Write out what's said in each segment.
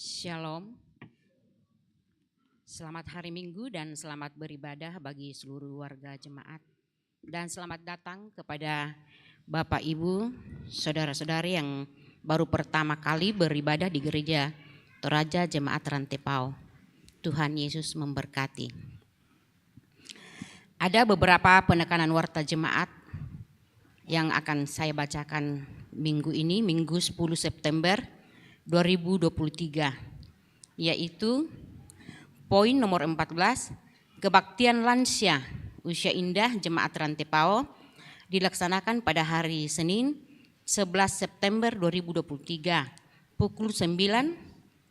Shalom, selamat hari Minggu dan selamat beribadah bagi seluruh warga jemaat. Dan selamat datang kepada Bapak Ibu, Saudara-saudari yang baru pertama kali beribadah di gereja Toraja Jemaat Rantepao. Tuhan Yesus memberkati. Ada beberapa penekanan warta jemaat yang akan saya bacakan minggu ini, Minggu 10 September 2023, yaitu poin nomor 14, kebaktian lansia usia indah Jemaat Rantepao dilaksanakan pada hari Senin 11 September 2023 pukul 9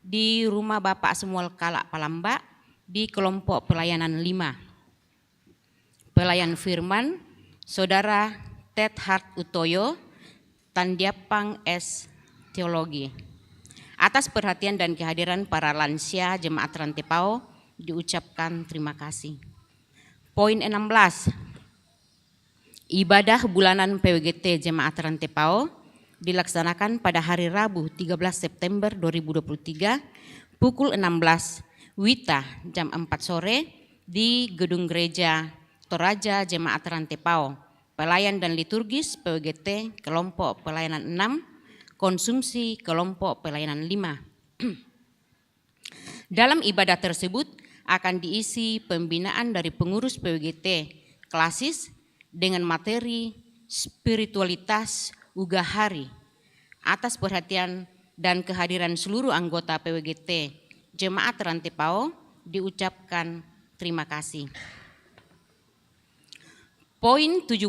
di rumah Bapak Samuel Kalak Palamba di kelompok pelayanan 5. Pelayan firman Saudara Ted Hart Utoyo, Tandiapang S. Teologi. Atas perhatian dan kehadiran para lansia Jemaat Rantepao diucapkan terima kasih. Poin 16, ibadah bulanan PWGT Jemaat Rantepao dilaksanakan pada hari Rabu 13 September 2023 pukul 16 WITA jam 4 sore di Gedung Gereja Toraja Jemaat Rantepao. Pelayan dan liturgis PWGT kelompok pelayanan 6, konsumsi kelompok pelayanan 5. Dalam ibadah tersebut akan diisi pembinaan dari pengurus PWGT klasis dengan materi spiritualitas Ugahari. Atas perhatian dan kehadiran seluruh anggota PWGT Jemaat Rantepao diucapkan terima kasih. Poin 17,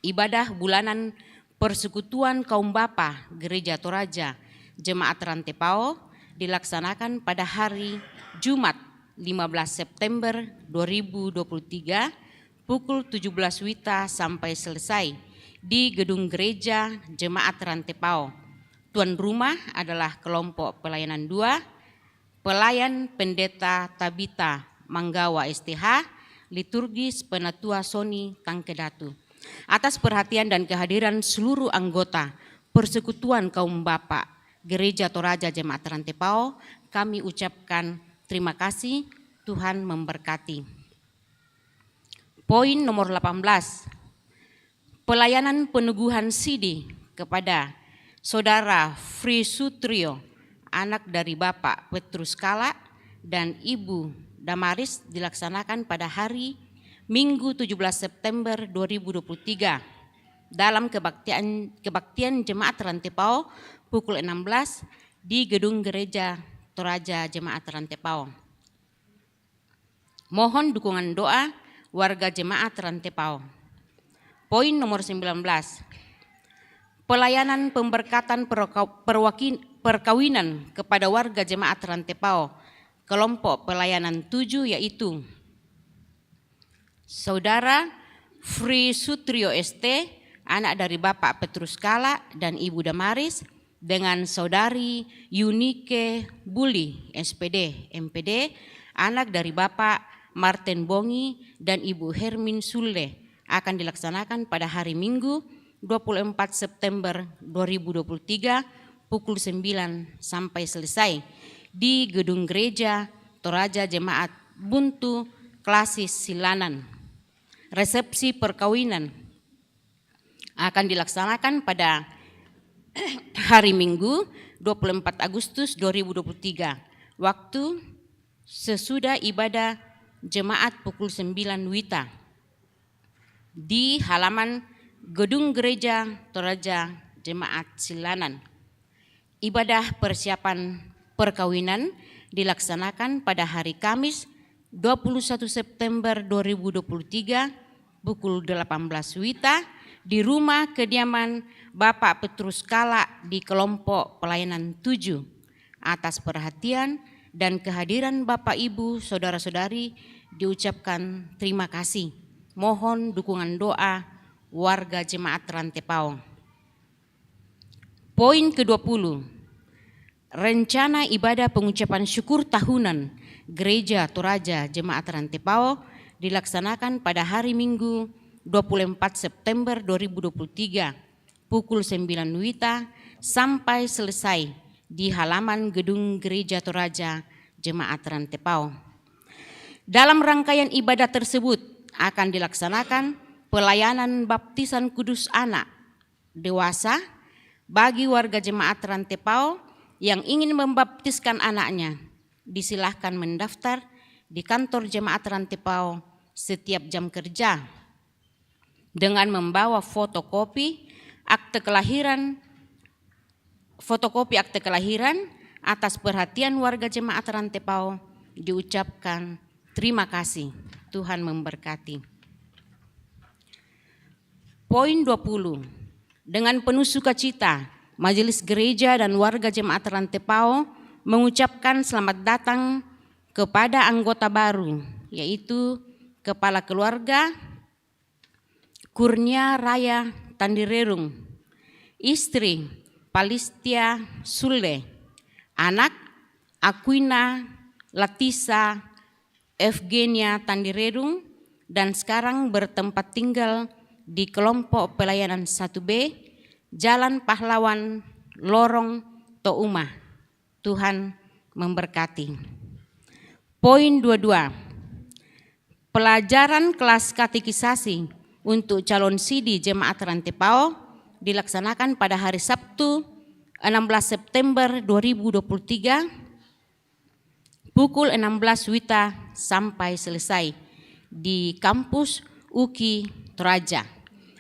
ibadah bulanan Persekutuan Kaum Bapa Gereja Toraja Jemaat Rantepao dilaksanakan pada hari Jumat 15 September 2023 pukul 17 WITA sampai selesai di Gedung Gereja Jemaat Rantepao. Tuan rumah adalah kelompok pelayanan 2, pelayan Pendeta Tabita Manggawa STH, liturgis Penatua Soni Tangkedatu. Atas perhatian dan kehadiran seluruh anggota Persekutuan Kaum Bapa Gereja Toraja Jemaat Rantepao, kami ucapkan terima kasih. Tuhan memberkati. Poin nomor 18, pelayanan peneguhan sidi kepada Saudara Fri Sutrio, anak dari Bapak Petrus Kala dan Ibu Damaris dilaksanakan pada hari Minggu 17 September 2023 dalam kebaktian Jemaat Rantepao pukul 16 di Gedung Gereja Toraja Jemaat Rantepao. Mohon dukungan doa warga Jemaat Rantepao. Poin nomor 19, pelayanan pemberkatan perkawinan kepada warga Jemaat Rantepao kelompok pelayanan 7, yaitu Saudara Fri Sutrio ST, anak dari Bapak Petrus Kala dan Ibu Damaris, dengan Saudari Yunike Buli SPD MPD, anak dari Bapak Martin Bongi dan Ibu Hermin Sule, akan dilaksanakan pada hari Minggu 24 September 2023 pukul 9 sampai selesai di Gedung Gereja Toraja Jemaat Buntu Klasis Silanan. Resepsi perkawinan akan dilaksanakan pada hari Minggu 24 Agustus 2023. Waktu sesudah ibadah jemaat pukul 9 WITA di halaman Gedung Gereja Toraja Jemaat Silanan. Ibadah persiapan perkawinan dilaksanakan pada hari Kamis 21 September 2023 pukul 18 WITA di rumah kediaman Bapak Petrus Kala di kelompok pelayanan 7. Atas perhatian dan kehadiran Bapak Ibu Saudara-saudari diucapkan terima kasih. Mohon dukungan doa warga Jemaat Rantepao. Poin ke-20, rencana ibadah pengucapan syukur tahunan Gereja Toraja Jemaat Rantepao dilaksanakan pada hari Minggu 24 September 2023 pukul 9 WITA sampai selesai di halaman gedung Gereja Toraja Jemaat Rantepao. Dalam rangkaian ibadah tersebut akan dilaksanakan pelayanan baptisan kudus anak dewasa bagi warga Jemaat Rantepao yang ingin membaptiskan anaknya. Disilahkan mendaftar di kantor Jemaat Rantepao setiap jam kerja dengan membawa fotokopi akte kelahiran atas perhatian warga Jemaat Rantepao. Diucapkan terima kasih. Tuhan memberkati. Poin 20. Dengan penuh sukacita, Majelis Gereja dan warga Jemaat Rantepao mengucapkan selamat datang kepada anggota baru, yaitu Kepala Keluarga Kurnia Raya Tandirerung, istri Palistia Sule, anak Aquina Latisa Evgenia Tandirerung, dan sekarang bertempat tinggal di kelompok pelayanan 1B, Jalan Pahlawan, Lorong Touma. Tuhan memberkati. Poin 22. Pelajaran kelas katekisasi untuk calon sidi Jemaat Rantepao dilaksanakan pada hari Sabtu 16 September 2023 pukul 16 WITA sampai selesai di kampus UKI Toraja.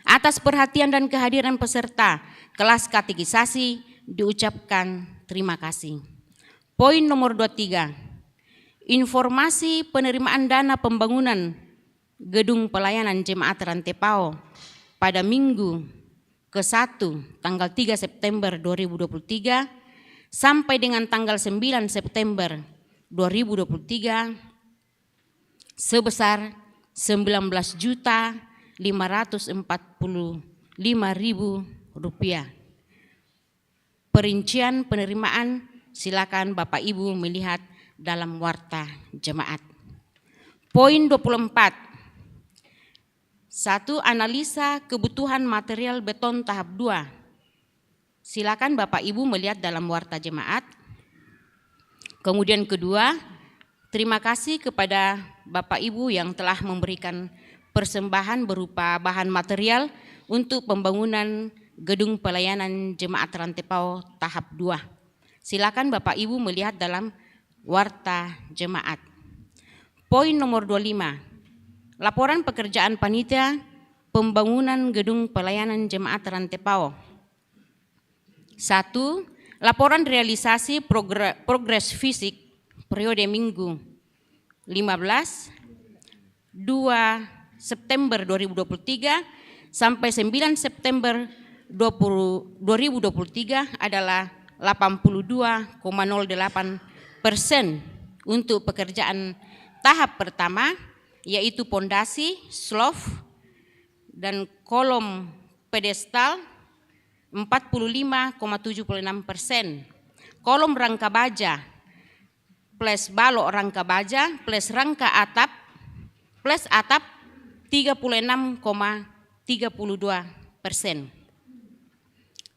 Atas perhatian dan kehadiran peserta kelas katekisasi diucapkan terima kasih. Poin nomor 23. Informasi penerimaan dana pembangunan gedung pelayanan Jemaat Rantepao pada Minggu ke-1 tanggal 3 September 2023 sampai dengan tanggal 9 September 2023 sebesar Rp19.545.000. Perincian penerimaan silakan Bapak Ibu melihat dalam warta jemaat. Poin 24. 1. Analisa kebutuhan material beton tahap 2. Silakan Bapak Ibu melihat dalam warta jemaat. Kemudian kedua, terima kasih kepada Bapak Ibu yang telah memberikan persembahan berupa bahan material untuk pembangunan gedung pelayanan Jemaat Rantepao tahap 2. Silakan Bapak Ibu melihat dalam warta jemaat. Poin nomor 25. Laporan pekerjaan panitia pembangunan gedung pelayanan Jemaat Rantepao. 1. Laporan realisasi progres fisik periode Minggu 15 2 September 2023 sampai 9 September 2023 adalah 82,08% untuk pekerjaan tahap pertama, yaitu pondasi, slope, dan kolom pedestal 45,76%, kolom rangka baja plus balok rangka baja plus rangka atap plus atap 36,32%.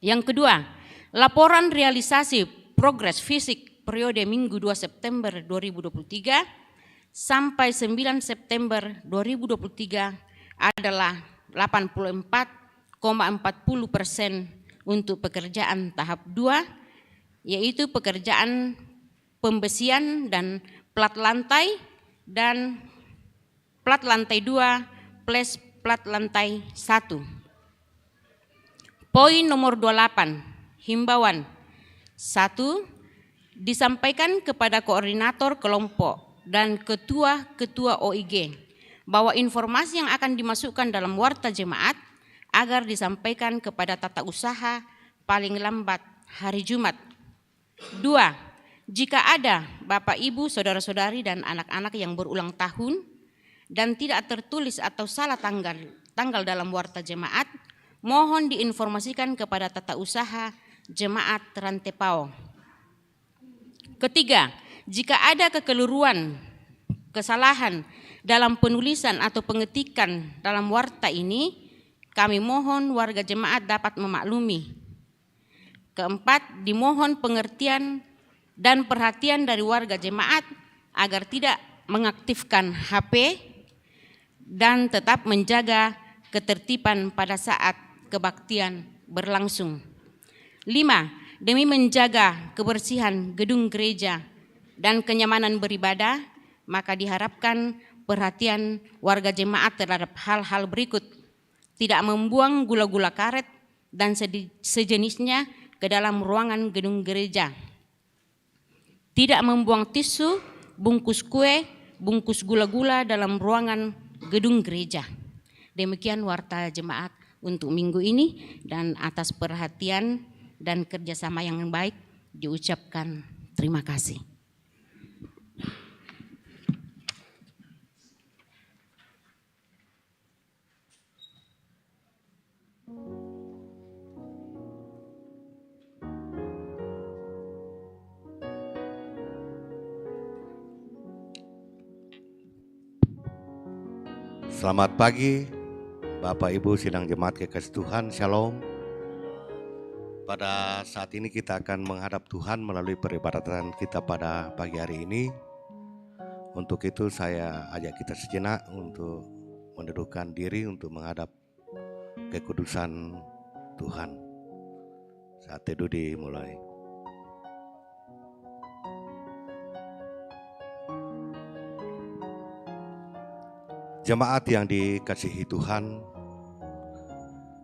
Yang kedua, laporan realisasi progres fisik periode Minggu 2 September 2023 sampai 9 September 2023 adalah 84,40% untuk pekerjaan tahap 2, yaitu pekerjaan pembesian dan plat lantai 2 plus plat lantai 1. Poin nomor 28, himbauan. 1. Disampaikan kepada koordinator kelompok dan ketua-ketua OIG bahwa informasi yang akan dimasukkan dalam warta jemaat agar disampaikan kepada tata usaha paling lambat hari Jumat. 2. Jika ada Bapak Ibu, saudara-saudari dan anak-anak yang berulang tahun dan tidak tertulis atau salah tanggal dalam warta jemaat, mohon diinformasikan kepada tata usaha Jemaat Rantepao. 3. Jika ada kekeliruan, kesalahan dalam penulisan atau pengetikan dalam warta ini, kami mohon warga jemaat dapat memaklumi. Keempat, dimohon pengertian dan perhatian dari warga jemaat agar tidak mengaktifkan HP dan tetap menjaga ketertiban pada saat kebaktian berlangsung. 5. Demi menjaga kebersihan gedung gereja dan kenyamanan beribadah, maka diharapkan perhatian warga jemaat terhadap hal-hal berikut: tidak membuang gula-gula karet dan sejenisnya ke dalam ruangan gedung gereja, tidak membuang tisu, bungkus kue, bungkus gula-gula dalam ruangan gedung gereja. Demikian warta jemaat untuk minggu ini, dan atas perhatian dan kerjasama yang baik diucapkan terima kasih. Selamat pagi Bapak Ibu sidang jemaat kekasih Tuhan, Shalom. Pada saat ini kita akan menghadap Tuhan melalui peribadatan kita pada pagi hari ini. Untuk itu saya ajak kita sejenak untuk mendudukkan diri untuk menghadap kekudusan Tuhan. Saat teduh dimulai. Jemaat yang dikasihi Tuhan,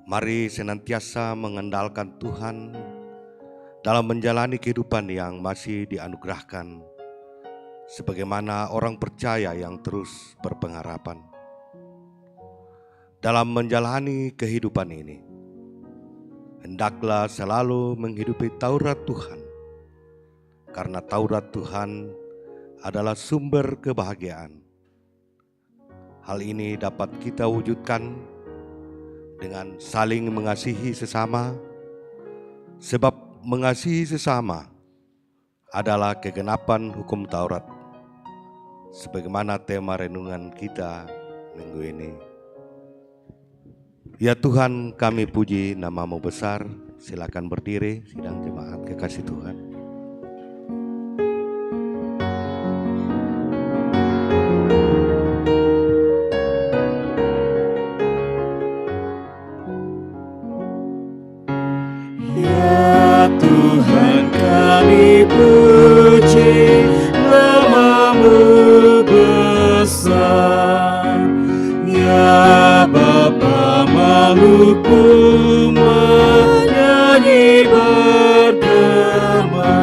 mari senantiasa mengandalkan Tuhan dalam menjalani kehidupan yang masih dianugerahkan, sebagaimana orang percaya yang terus berpengharapan. Dalam menjalani kehidupan ini, hendaklah selalu menghidupi Taurat Tuhan, karena Taurat Tuhan adalah sumber kebahagiaan. Hal ini dapat kita wujudkan dengan saling mengasihi sesama, sebab mengasihi sesama adalah kegenapan hukum Taurat, sebagaimana tema renungan kita minggu ini. Ya Tuhan, kami puji nama-Mu besar. Silakan berdiri sidang jemaat kekasih Tuhan. Tuhan kami puji, nama-Mu besar. Ya Bapa makhlukku menyanyi bergema,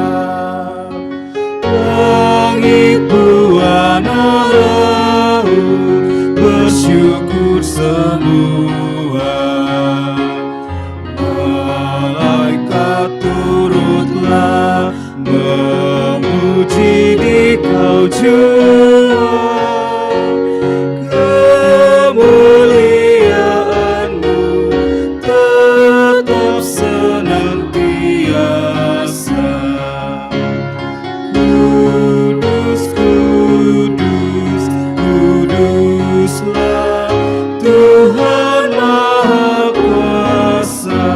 langit buana laut bersyukur semua. Turutlah memuji Dikau jua, kemuliaan-Mu tetap senantiasa. Kudus, kudus, kuduslah Tuhan Maha Kuasa.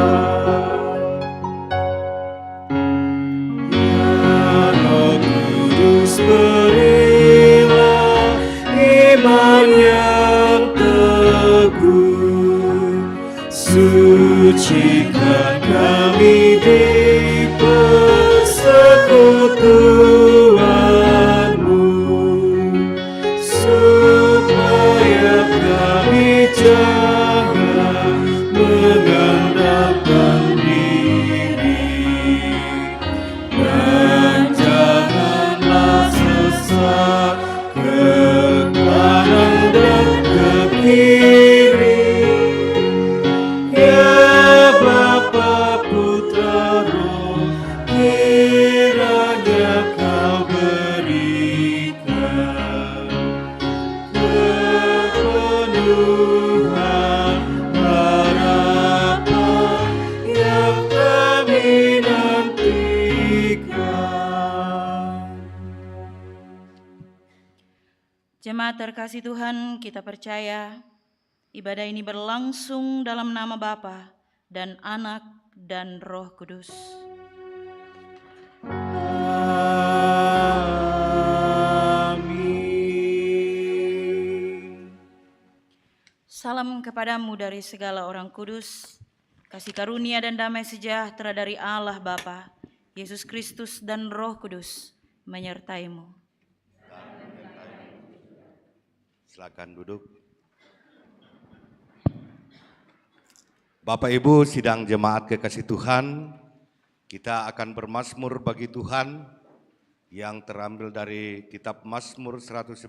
Berilah iman yang teguh, sucikan kami di persekutuan-Mu, supaya kami jangan mengandalkan diri, dan janganlah sesat ke kanan dan ke kiri. Ya Bapa, Putra, Roh, kiranya Kau berikan kepenuhan harapan yang kami nantikan. Jemaat terkasih Tuhan, kita percaya ibadah ini berlangsung dalam nama Bapa dan Anak dan Roh Kudus. kepadamu dari segala orang kudus, kasih karunia dan damai sejahtera dari Allah Bapa, Yesus Kristus dan Roh Kudus menyertaimu. Silakan duduk. Bapak Ibu sidang jemaat kekasih Tuhan, kita akan bermazmur bagi Tuhan yang terambil dari kitab Mazmur 119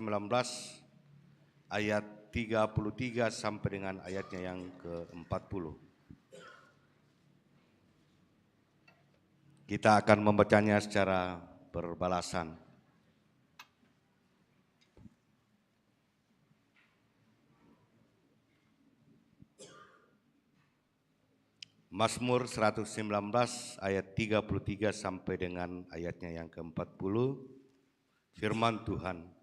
ayat 33 sampai dengan ayatnya yang ke-40. Kita akan membacanya secara berbalasan. Mazmur 119 ayat 33 sampai dengan ayatnya yang ke-40, firman Tuhan.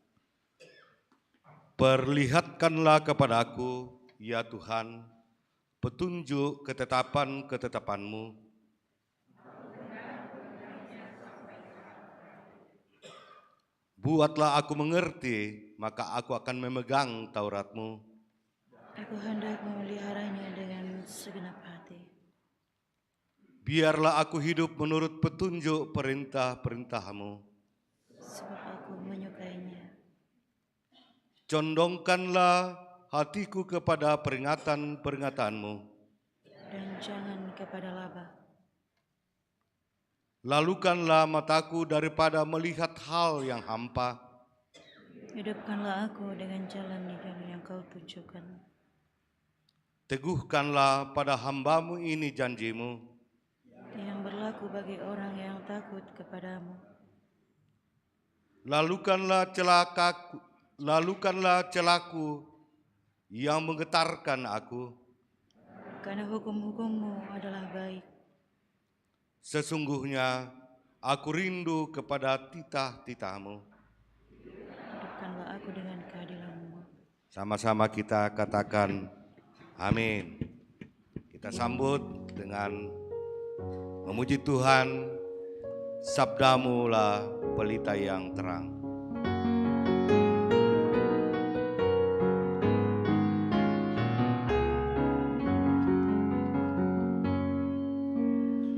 Perlihatkanlah kepadaku, ya Tuhan, petunjuk ketetapan-ketetapan-Mu. Buatlah aku mengerti, maka aku akan memegang Taurat-Mu. Aku hendak memeliharanya dengan segenap hati. Biarlah aku hidup menurut petunjuk perintah-perintah-Mu. Sebab aku menyukainya. Condongkanlah hatiku kepada peringatan-peringatan-Mu. Dan jangan kepada laba. Lalukanlah mataku daripada melihat hal yang hampa. Hidupkanlah aku dengan jalan di jalan yang Kau tunjukkan. Teguhkanlah pada hamba-Mu ini janji-Mu. Yang berlaku bagi orang yang takut kepadamu. Lalukanlah celaku yang menggetarkan aku. Karena hukum-hukum-Mu adalah baik. Sesungguhnya aku rindu kepada titah-titah-Mu. Hidupkanlah aku dengan keadilan-Mu. Sama-sama kita katakan amin. Kita sambut dengan memuji Tuhan, sabda-Mu lah pelita yang terang.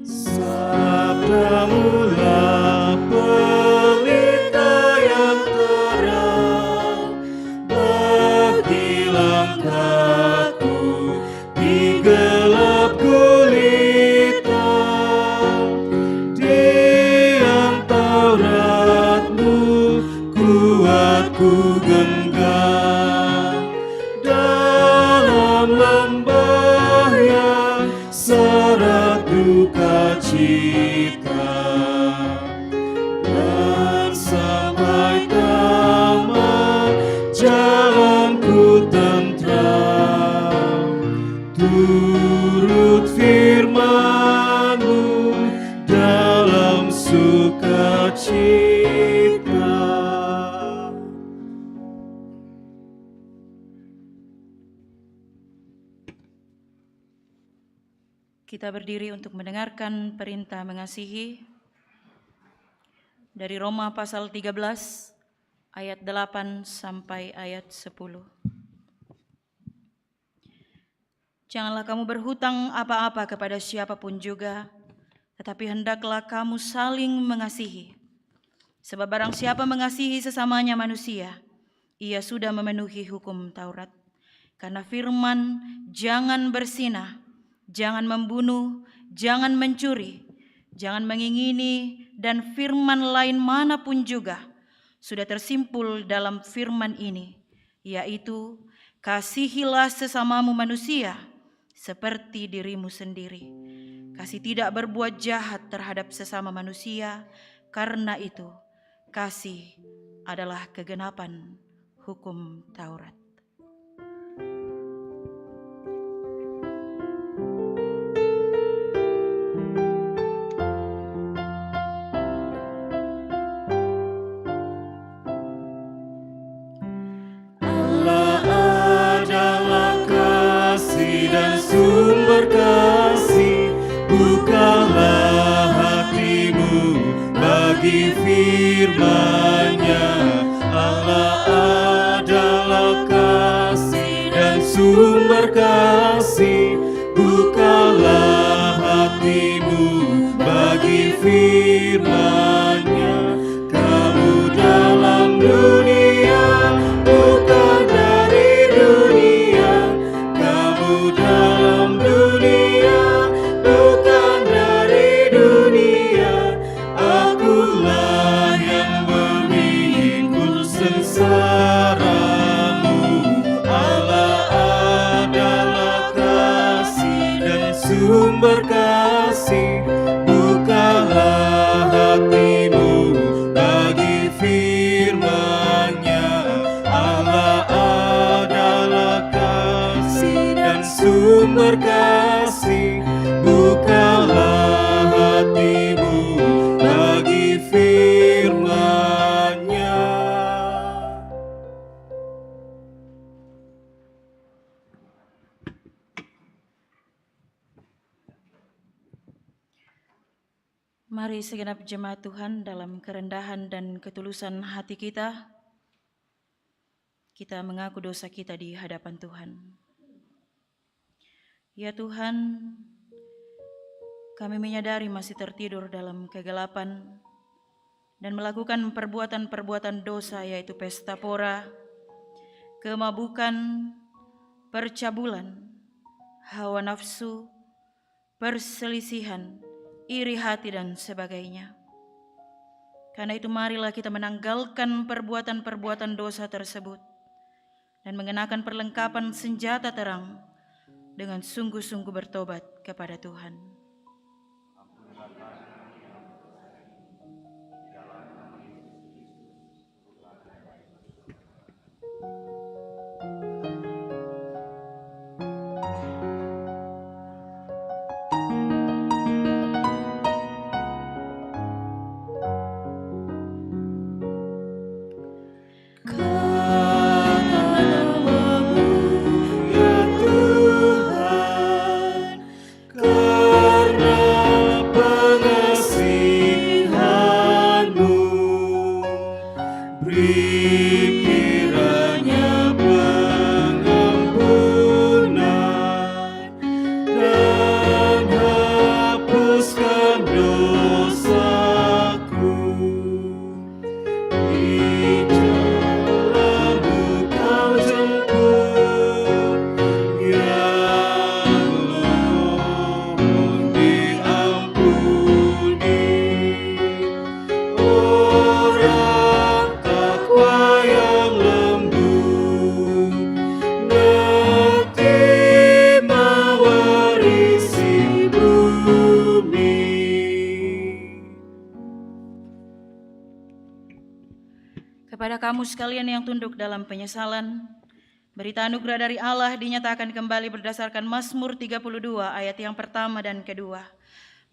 Sabda-Mu lah pelita yang terang bagi langkahku di gelap gulita. Diam Taurat-Mu kuat ku genggam dalam lembah yang serak duka cita, dan sampai tamat jalanku tentram, turut firman-Mu dalam sukacita. Kita berdiri untuk mendengarkan perintah mengasihi dari Roma pasal 13 ayat 8 sampai ayat 10. Janganlah kamu berhutang apa-apa kepada siapapun juga, tetapi hendaklah kamu saling mengasihi. Sebab barang siapa mengasihi sesamanya manusia, ia sudah memenuhi hukum Taurat. Karena firman, jangan berzinah, jangan membunuh, jangan mencuri, jangan mengingini, dan firman lain manapun juga sudah tersimpul dalam firman ini, yaitu kasihilah sesamamu manusia seperti dirimu sendiri. Kasih tidak berbuat jahat terhadap sesama manusia, karena itu kasih adalah kegenapan hukum Taurat. Sumber kasih, bukalah hatimu bagi firman-Nya. Allah adalah kasih dan sumber sumber kasih, bukalah hatimu bagi firman-Nya. Kamu dalam dunia, bukan dari dunia. Kamu dalam dunia, bukan dari dunia. Akulah yang memikul sengsaramu. Allah adalah kasih dan sumber kasih. Bukalah hatimu bagi firman-Nya. Allah adalah kasih dan sumber kasih. Bukalah hatimu bagi firman-Nya. Mari segenap jemaat Tuhan dalam kerendahan dan ketulusan hati kita mengaku dosa kita di hadapan Tuhan. Ya Tuhan, kami menyadari masih tertidur dalam kegelapan dan melakukan perbuatan-perbuatan dosa, yaitu pesta pora, kemabukan, percabulan, hawa nafsu, perselisihan, iri hati dan sebagainya. Karena itu marilah kita menanggalkan perbuatan-perbuatan dosa tersebut dan mengenakan perlengkapan senjata terang dengan sungguh-sungguh bertobat kepada Tuhan. Kepada kamu sekalian yang tunduk dalam penyesalan, berita anugerah dari Allah dinyatakan kembali berdasarkan Mazmur 32 ayat yang pertama dan kedua.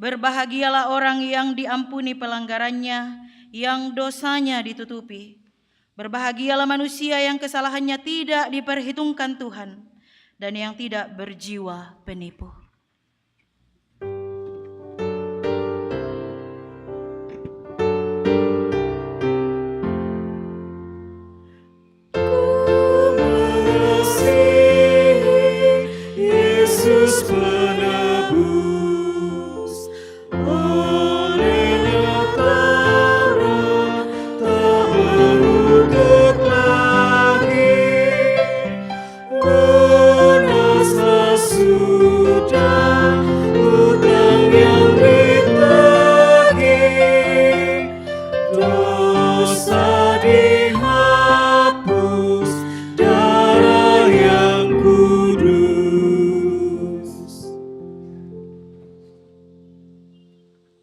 Berbahagialah orang yang diampuni pelanggarannya, yang dosanya ditutupi. Berbahagialah manusia yang kesalahannya tidak diperhitungkan Tuhan, dan yang tidak berjiwa penipu. Yesus penebus, olehnya Taurat tak mengutuk lagi. Lunaslah sudah hutang yang ditagih, dosa dihapus, darah yang kudus.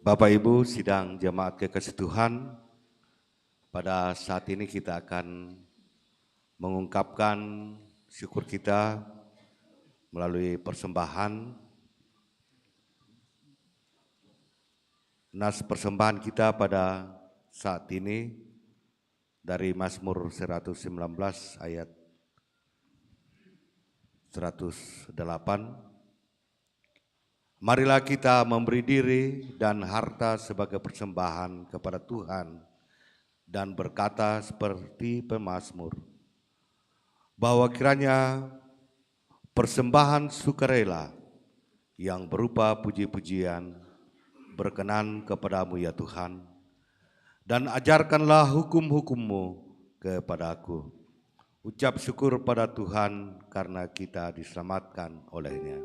Bapak Ibu sidang jemaat kekasih Tuhan, pada saat ini kita akan mengungkapkan syukur kita melalui persembahan. Nas persembahan kita pada saat ini dari Mazmur 119 ayat 108. Marilah kita memberi diri dan harta sebagai persembahan kepada Tuhan dan berkata seperti pemazmur, bahwa kiranya persembahan sukarela yang berupa puji-pujian berkenan kepadamu ya Tuhan, dan ajarkanlah hukum-hukum-Mu kepadaku. Ucap syukur pada Tuhan karena kita diselamatkan oleh-Nya.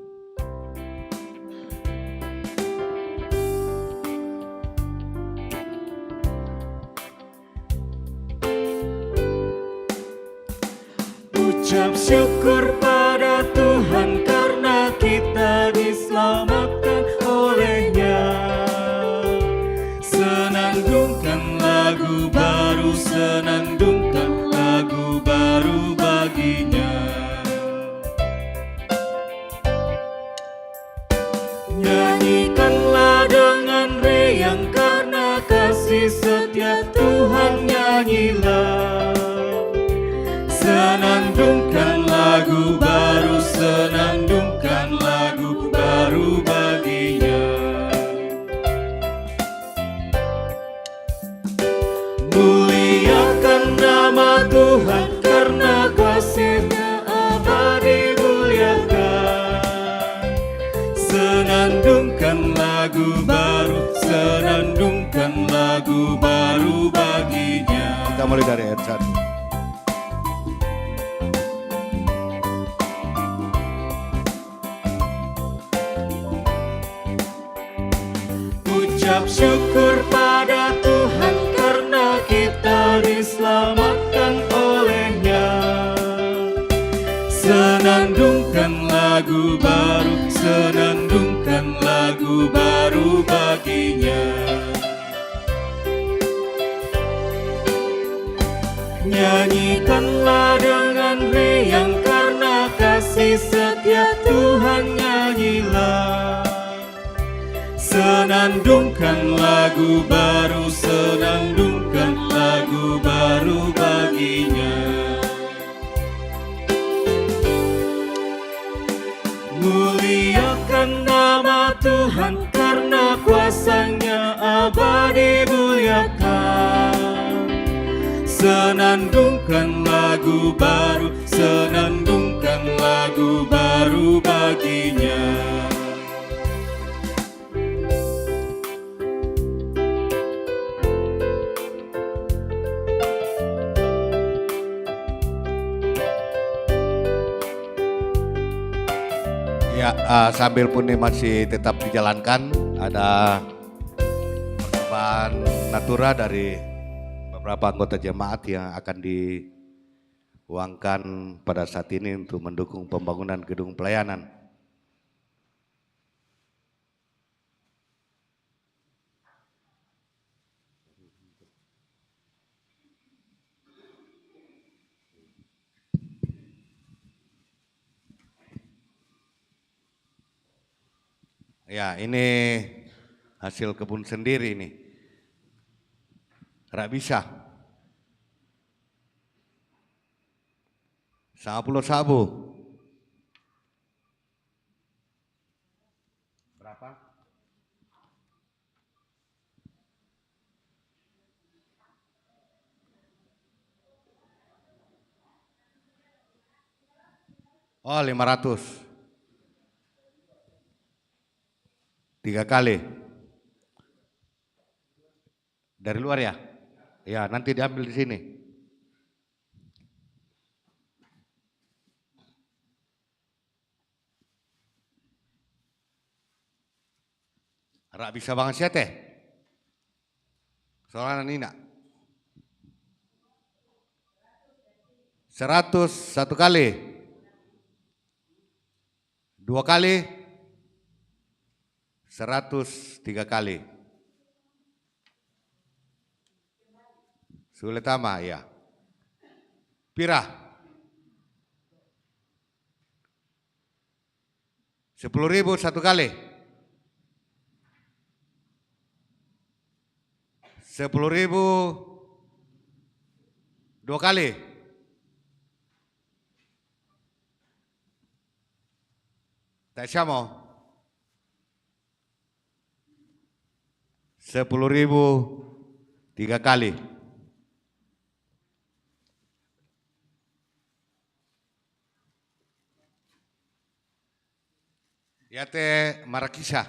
Ucap syukur pada Tuhan karena kita diselamatkan oleh-Nya. Senandungkan lagu baru, senandungkan lagu baru bagi-Nya. Nyanyikanlah dengan riang karena kasih setia Tuhan, nyanyilah. Senandungkan lagu baru, senandungkan lagu baru bagi-Nya. Muliakan nama Tuhan karena kasih-Nya abadi, muliakan. Senandungkan lagu baru, senandungkan lagu baru bagi-Nya. Kita mulai dari ayat 1. Ucap syukur pada Tuhan karena kita diselamatkan oleh-Nya. Senandungkan lagu baru, senandungkan lagu baru bagi-Nya. Nyanyikanlah dengan riang karena kasih setia Tuhan, nyanyilah. Senandungkan lagu baru, senandungkan lagu baru bagi-Nya. Muliakan nama Tuhan karena kuasa-Nya abadi, muliakan. Senandungkan lagu baru, senandungkan lagu baru bagi-Nya. Ya, sambil pun ini masih tetap dijalankan, ada persembahan natura dari beberapa anggota jemaat yang akan diuangkan pada saat ini untuk mendukung pembangunan gedung pelayanan. Ya, ini hasil kebun sendiri ini. Rak bisa. Sama Pulau Sabu. Berapa? Oh, 500. 3 kali. Dari luar ya? Ya, nanti diambil di sini. Rak bisa banget sih teh. Soalnya Nina. 100 1 kali. 2 kali. 100 3 kali. Suletama ya. Pira. 10.000 1 kali. 10.000 2 kali. Tak siamo. 10.000 3 kali. Yate Marakisa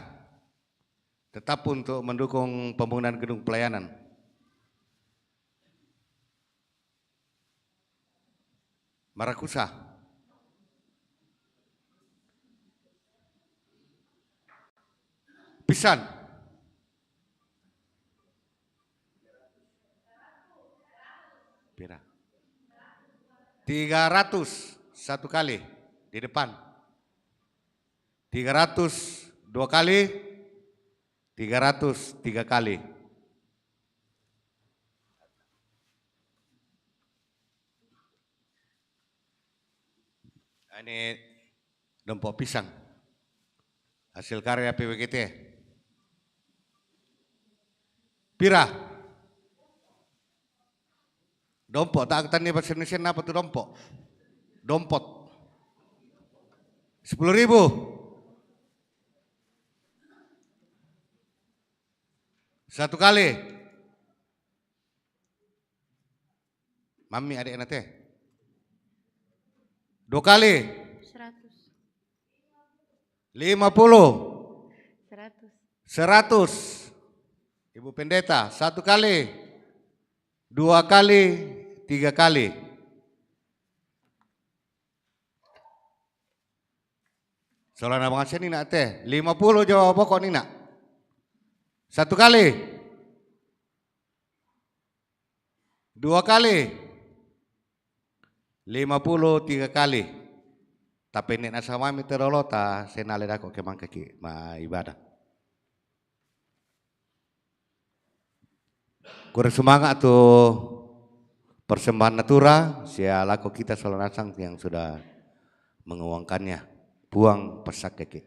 tetap untuk mendukung pembangunan gedung pelayanan. Marakusa. Pisan. Pira. 300 satu kali di depan. 300 2 kali. 300 3 kali. Ini dompok pisang. Hasil karya PWGT. Pira. Dompok, tak tanya bahasa Indonesia apa tuh dompok? Dompot. 10.000. Satu kali. Mami adik anak teh. 2 kali. 100. 50. 100. 100. Ibu pendeta, 1 kali. 2 kali. 3 kali. Soalnya abang Asia ni nak teh. 50 jawab pokok ni nak. 1 kali. 2 kali. 50 3 kali. Tapi nek nasa mami terolota senale dako ke mangkaki ma ibadah. Kurang semangat tuh persembahan natura sia lako kita solanasang yang sudah menguangkannya. Buang pesak keke.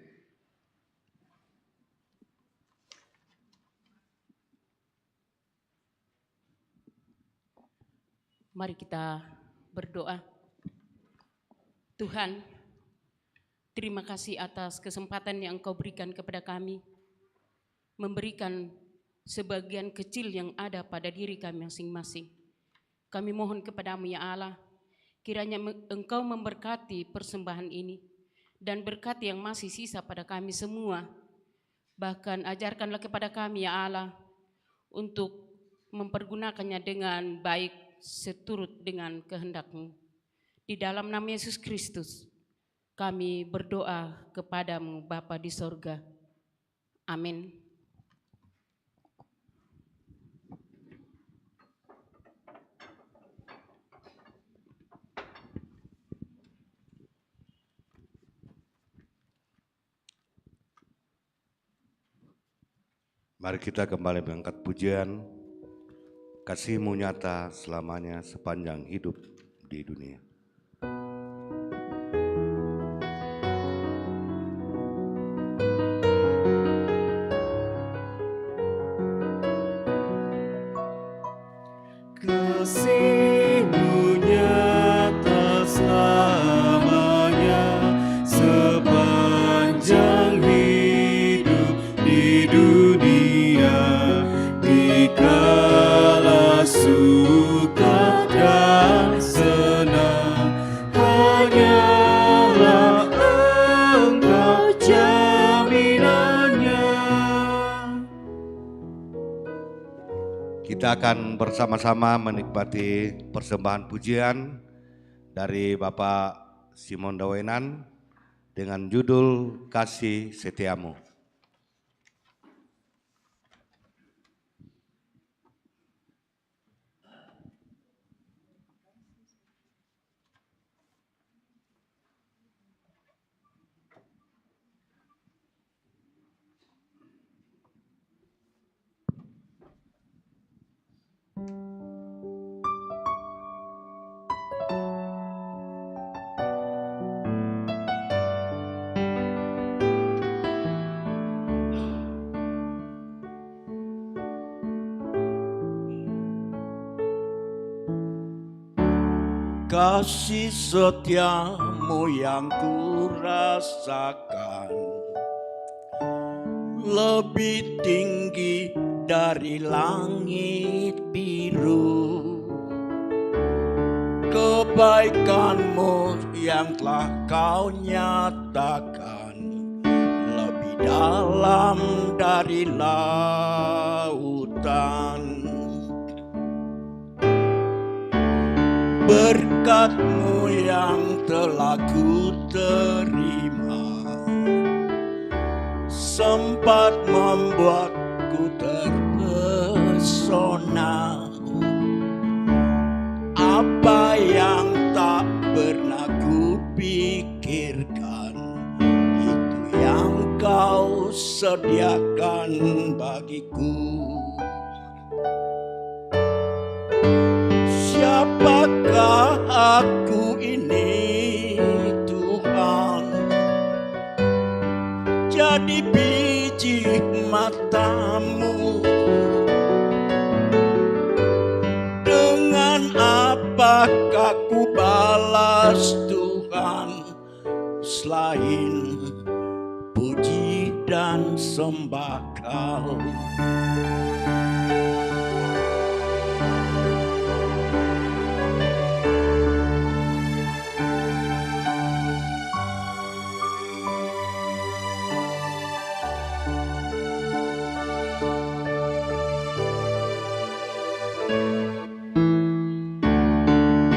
Mari kita berdoa. Tuhan, terima kasih atas kesempatan yang Engkau berikan kepada kami, memberikan sebagian kecil yang ada pada diri kami masing-masing. Kami mohon kepadamu ya Allah, kiranya Engkau memberkati persembahan ini, dan berkati yang masih sisa pada kami semua. Bahkan ajarkanlah kepada kami ya Allah, untuk mempergunakannya dengan baik seturut dengan kehendak-Mu. Di dalam nama Yesus Kristus, kami berdoa kepadamu Bapa di sorga. Amin. Mari kita kembali mengangkat pujian. Kasih-Mu nyata selamanya sepanjang hidup di dunia. Kasih-Mu nyata selamanya sepanjang hidup di dunia, dikala suka dan senang, hanyalah Engkau jaminannya. Kita akan bersama-sama menikmati persembahan pujian dari Bapak Simon Dawenan dengan judul Kasih Setiamu. Kasih setiamu yang ku rasakan lebih tinggi dari langit biru. Kebaikanmu yang telah kau nyatakan salam dari lautan. Berkat-Mu yang telah ku terima sempat membuatku terpesona. Apa yang tak pernah ku pikirkan, itu yang Kau sediakan bagiku. Siapakah aku ini, Tuhan? Jadi biji mata-Mu. Dengan apakah ku balas, Tuhan, selain puji dan sembah Kau?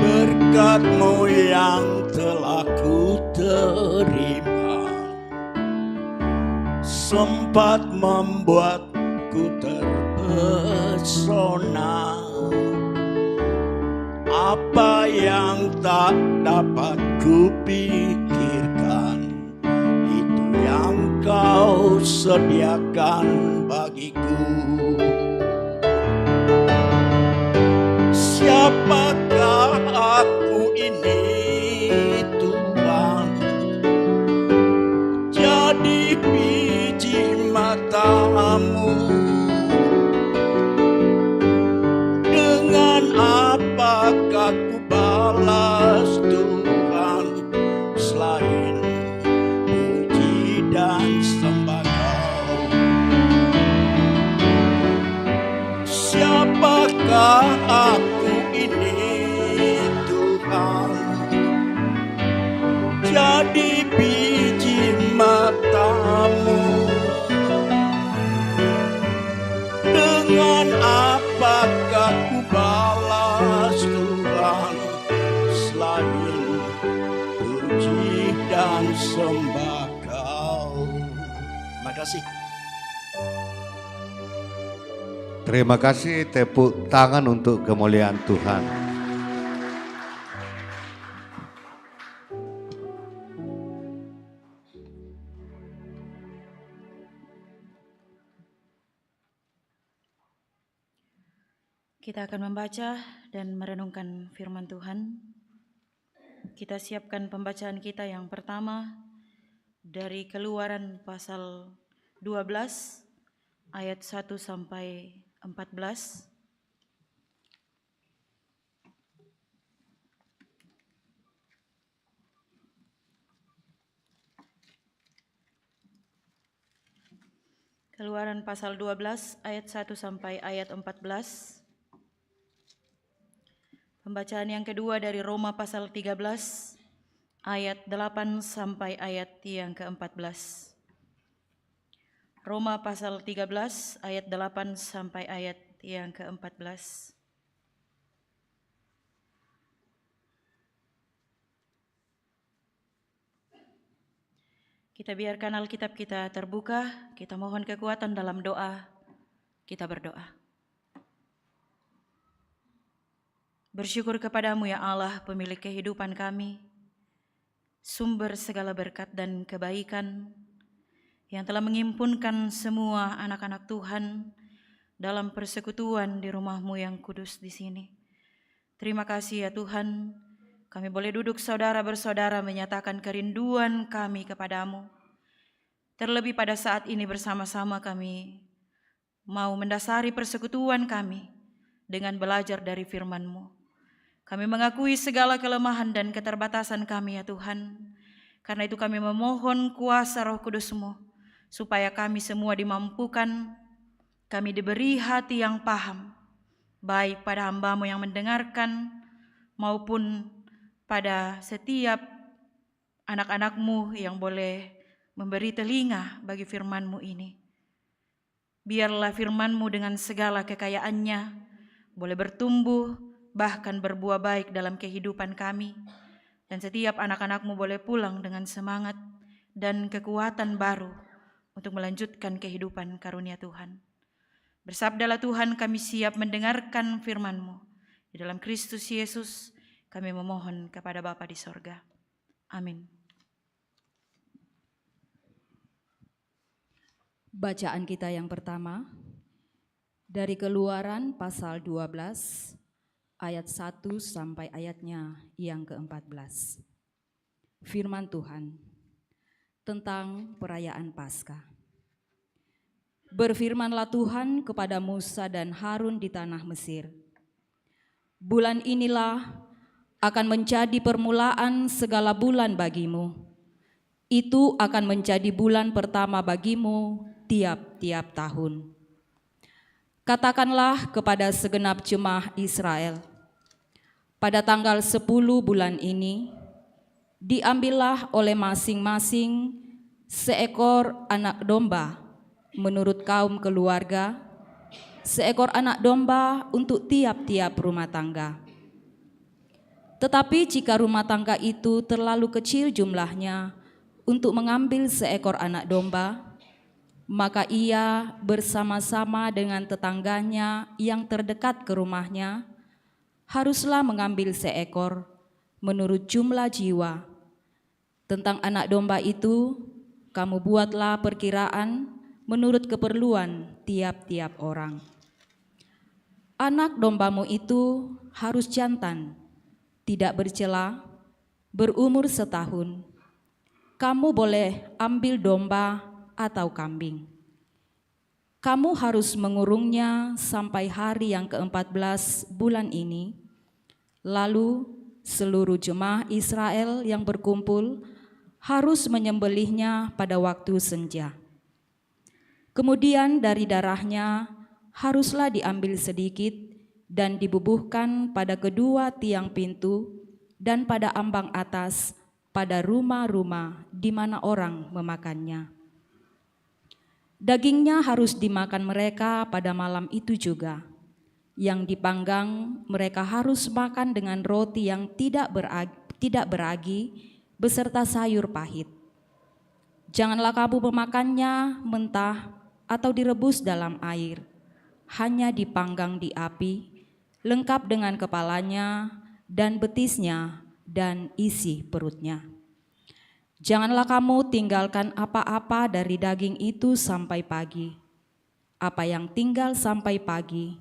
Berkat-Mu yang telah ku terima sempat membuatku terpesona. Apa yang tak dapat ku pikirkan, itu yang Kau sediakan bagiku. Siapakah aku ini, Tuhan? Jadi biji mata-Mu. Dengan apakah ku balas, Tuhan, selain puji dan sembah Kau? Siapakah aku ini, Tuhan? Jadi biji mata-Mu. Dengan apakah ku balas, Tuhan, selain puji dan sembah Kau? Terima kasih. Terima kasih, tepuk tangan untuk kemuliaan Tuhan. Kita akan membaca dan merenungkan firman Tuhan. Kita siapkan pembacaan kita yang pertama dari Keluaran pasal 12 ayat 1 sampai 14. Keluaran pasal 12 ayat 1 sampai ayat 14. Pembacaan yang kedua dari Roma pasal 13 ayat 8 sampai ayat yang ke-14. Roma pasal 13 ayat 8 sampai ayat yang ke-14. Kita biarkan Alkitab kita terbuka, kita mohon kekuatan dalam doa, kita berdoa. Bersyukur kepadamu ya Allah, pemilik kehidupan kami, sumber segala berkat dan kebaikan, yang telah menghimpunkan semua anak-anak Tuhan dalam persekutuan di rumah-Mu yang kudus di sini. Terima kasih ya Tuhan, kami boleh duduk saudara bersaudara menyatakan kerinduan kami kepadamu. Terlebih pada saat ini bersama-sama kami mau mendasari persekutuan kami dengan belajar dari firman-Mu. Kami mengakui segala kelemahan dan keterbatasan kami ya Tuhan. Karena itu kami memohon kuasa Roh Kudus-Mu, supaya kami semua dimampukan, kami diberi hati yang paham, baik pada hamba-Mu yang mendengarkan, maupun pada setiap anak-anak-Mu yang boleh memberi telinga bagi firman-Mu ini. Biarlah firman-Mu dengan segala kekayaannya boleh bertumbuh, bahkan berbuah baik dalam kehidupan kami. Dan setiap anak-anak-Mu boleh pulang dengan semangat dan kekuatan baru untuk melanjutkan kehidupan karunia Tuhan. Bersabdalah Tuhan, kami siap mendengarkan firman-Mu. Di dalam Kristus Yesus kami memohon kepada Bapa di sorga. Amin. Bacaan kita yang pertama dari Keluaran pasal 12 ayat 1 sampai ayatnya yang ke-14. Firman Tuhan tentang perayaan Paskah. Berfirmanlah Tuhan kepada Musa dan Harun di tanah Mesir. Bulan inilah akan menjadi permulaan segala bulan bagimu. Itu akan menjadi bulan pertama bagimu tiap-tiap tahun. Katakanlah kepada segenap jemaah Israel, pada tanggal 10 bulan ini, diambillah oleh masing-masing seekor anak domba menurut kaum keluarga, seekor anak domba untuk tiap-tiap rumah tangga. Tetapi jika rumah tangga itu terlalu kecil jumlahnya untuk mengambil seekor anak domba, maka ia bersama-sama dengan tetangganya yang terdekat ke rumahnya haruslah mengambil seekor menurut jumlah jiwa. Tentang anak domba itu, kamu buatlah perkiraan menurut keperluan tiap-tiap orang. Anak dombamu itu harus jantan, tidak bercela, berumur setahun. Kamu boleh ambil domba atau kambing. Kamu harus mengurungnya sampai hari yang ke-14 bulan ini. Lalu seluruh jemaah Israel yang berkumpul harus menyembelihnya pada waktu senja. Kemudian dari darahnya haruslah diambil sedikit dan dibubuhkan pada kedua tiang pintu dan pada ambang atas pada rumah-rumah di mana orang memakannya. Dagingnya harus dimakan mereka pada malam itu juga. Yang dipanggang mereka harus makan dengan roti yang tidak beragi beserta sayur pahit. Janganlah kamu memakannya mentah atau direbus dalam air, hanya dipanggang di api, lengkap dengan kepalanya dan betisnya dan isi perutnya. Janganlah kamu tinggalkan apa-apa dari daging itu sampai pagi. Apa yang tinggal sampai pagi,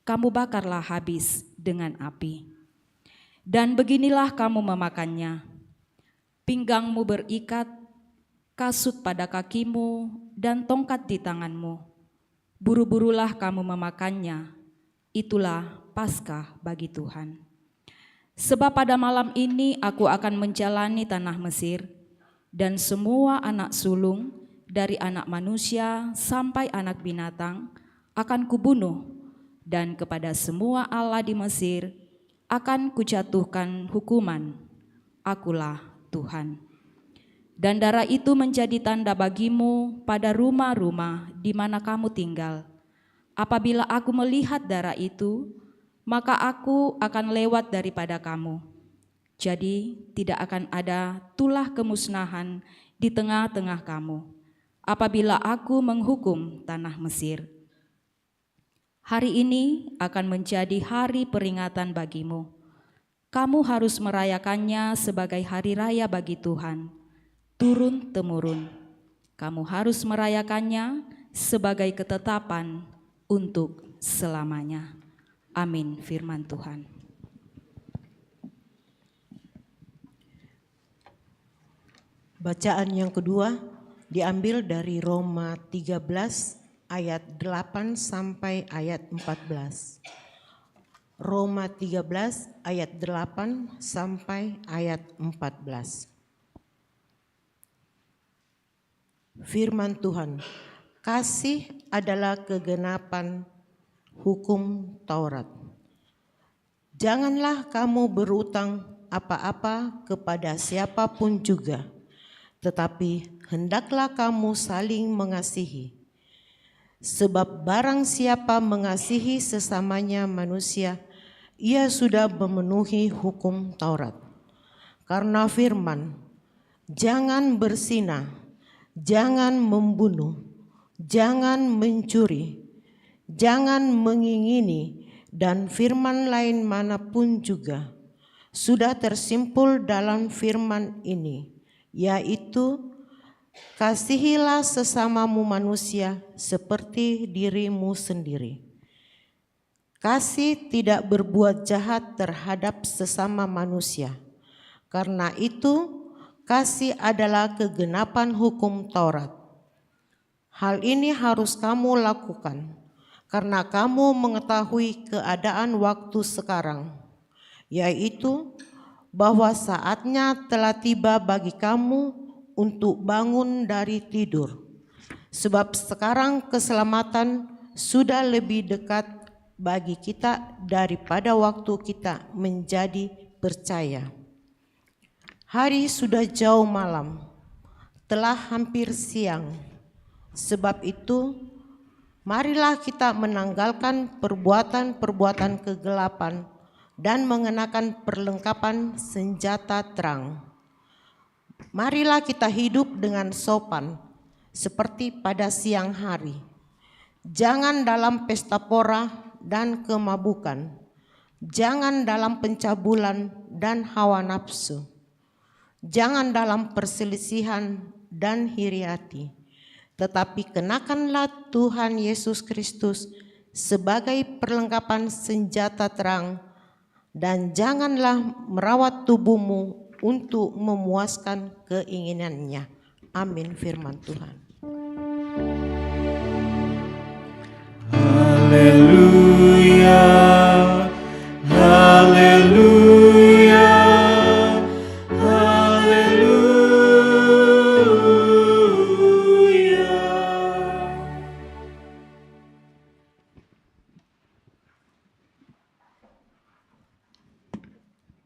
kamu bakarlah habis dengan api. Dan beginilah kamu memakannya. Pinggangmu berikat, kasut pada kakimu, dan tongkat di tanganmu. Buru-burulah kamu memakannya. Itulah Paskah bagi Tuhan. Sebab pada malam ini aku akan menjalani tanah Mesir, dan semua anak sulung dari anak manusia sampai anak binatang akan kubunuh, dan kepada semua allah di Mesir akan kujatuhkan hukuman. Akulah Tuhan. Dan darah itu menjadi tanda bagimu pada rumah-rumah di mana kamu tinggal. Apabila aku melihat darah itu, maka aku akan lewat daripada kamu. Jadi tidak akan ada tulah kemusnahan di tengah-tengah kamu apabila aku menghukum tanah Mesir. Hari ini akan menjadi hari peringatan bagimu. Kamu harus merayakannya sebagai hari raya bagi Tuhan, turun-temurun. Kamu harus merayakannya sebagai ketetapan untuk selamanya. Amin, firman Tuhan. Bacaan yang kedua diambil dari Roma 13 ayat 8 sampai ayat 14. Roma 13 ayat 8 sampai ayat 14. Firman Tuhan, kasih adalah kegenapan hukum Taurat. Janganlah kamu berutang apa-apa kepada siapapun juga, tetapi hendaklah kamu saling mengasihi. Sebab barang siapa mengasihi sesamanya manusia, ia sudah memenuhi hukum Taurat. Karena firman, jangan berzina, jangan membunuh, jangan mencuri, jangan mengingini, dan firman lain manapun juga sudah tersimpul dalam firman ini, yaitu kasihilah sesamamu manusia seperti dirimu sendiri. Kasih tidak berbuat jahat terhadap sesama manusia. Karena itu, kasih adalah kegenapan hukum Taurat. Hal ini harus kamu lakukan, karena kamu mengetahui keadaan waktu sekarang, yaitu bahwa saatnya telah tiba bagi kamu untuk bangun dari tidur. Sebab sekarang keselamatan sudah lebih dekat bagi kita daripada waktu kita menjadi percaya. Hari sudah jauh malam, telah hampir siang. Sebab itu, marilah kita menanggalkan perbuatan-perbuatan kegelapan dan mengenakan perlengkapan senjata terang. Marilah kita hidup dengan sopan, seperti pada siang hari. Jangan dalam pesta pora dan kemabukan. Jangan dalam pencabulan dan hawa nafsu. Jangan dalam perselisihan dan iri hati. Tetapi kenakanlah Tuhan Yesus Kristus sebagai perlengkapan senjata terang, dan janganlah merawat tubuhmu untuk memuaskan keinginannya. Amin, firman Tuhan. Haleluya, haleluya, haleluya.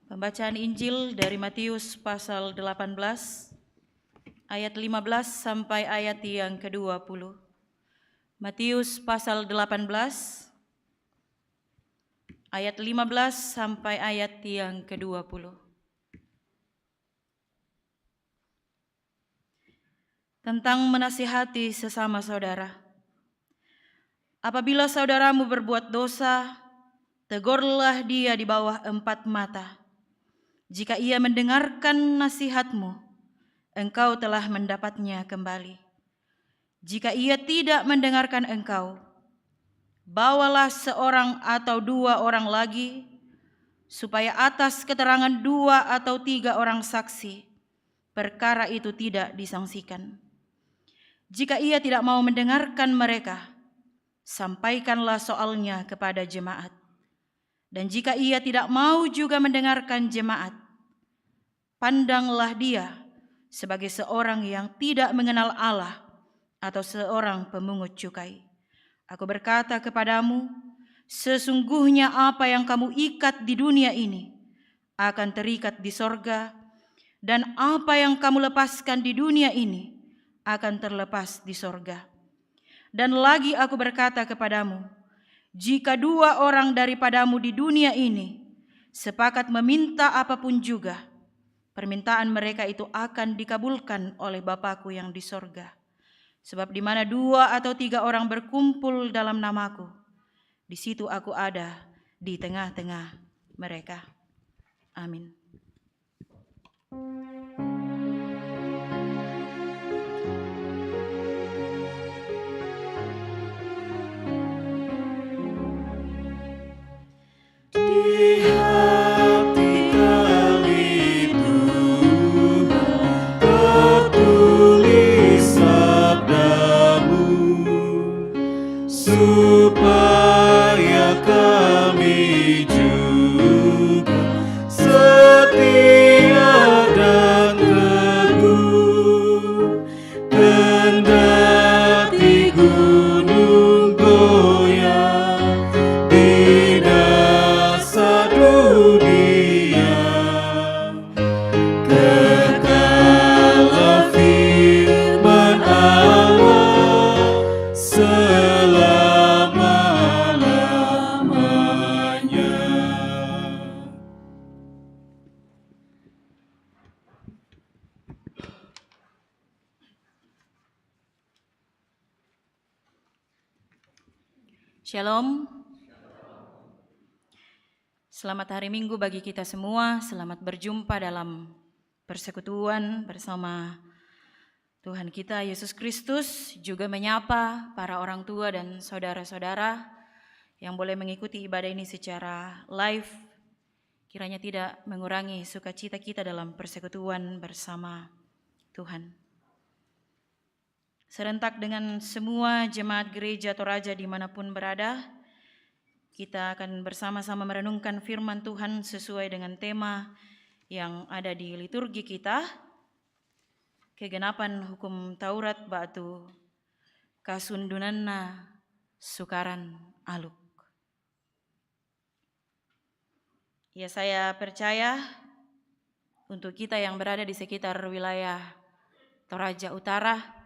Pembacaan Injil dari Matius pasal 18 ayat 15 sampai ayat yang ke-20. Matius pasal 18 ayat 15 sampai ayat yang ke-20. Tentang menasihati sesama saudara. Apabila saudaramu berbuat dosa, tegurlah dia di bawah 4 mata. Jika ia mendengarkan nasihatmu, engkau telah mendapatnya kembali. Jika ia tidak mendengarkan engkau, bawalah seorang atau 2 orang lagi, supaya atas keterangan 2 atau 3 orang saksi, perkara itu tidak disangsikan. Jika ia tidak mau mendengarkan mereka, sampaikanlah soalnya kepada jemaat. Dan jika ia tidak mau juga mendengarkan jemaat, pandanglah dia sebagai seorang yang tidak mengenal Allah atau seorang pemungut cukai. Aku berkata kepadamu, sesungguhnya apa yang kamu ikat di dunia ini akan terikat di sorga, dan apa yang kamu lepaskan di dunia ini akan terlepas di sorga. Dan lagi aku berkata kepadamu, jika 2 orang daripadamu di dunia ini sepakat meminta apapun juga, permintaan mereka itu akan dikabulkan oleh Bapa-Ku yang di sorga. Sebab di mana 2 atau 3 orang berkumpul dalam namaku, di situ aku ada di tengah-tengah mereka. Amin. Di hati kami Tuhan tertulis sabdamu, supaya kami juga setia dan teguh, kendati gunung goyah di dasar dunia, kekalah Shalom. Selamat hari Minggu bagi kita semua. Selamat berjumpa dalam persekutuan bersama Tuhan kita Yesus Kristus. Juga menyapa para orang tua dan saudara-saudara yang boleh mengikuti ibadah ini secara live. Kiranya tidak mengurangi sukacita kita dalam persekutuan bersama Tuhan. Serentak dengan semua jemaat gereja Toraja dimanapun berada, kita akan bersama-sama merenungkan firman Tuhan sesuai dengan tema yang ada di liturgi kita, kegenapan hukum Taurat batu kasundunanna sukaran aluk. Ya, saya percaya untuk kita yang berada di sekitar wilayah Toraja Utara,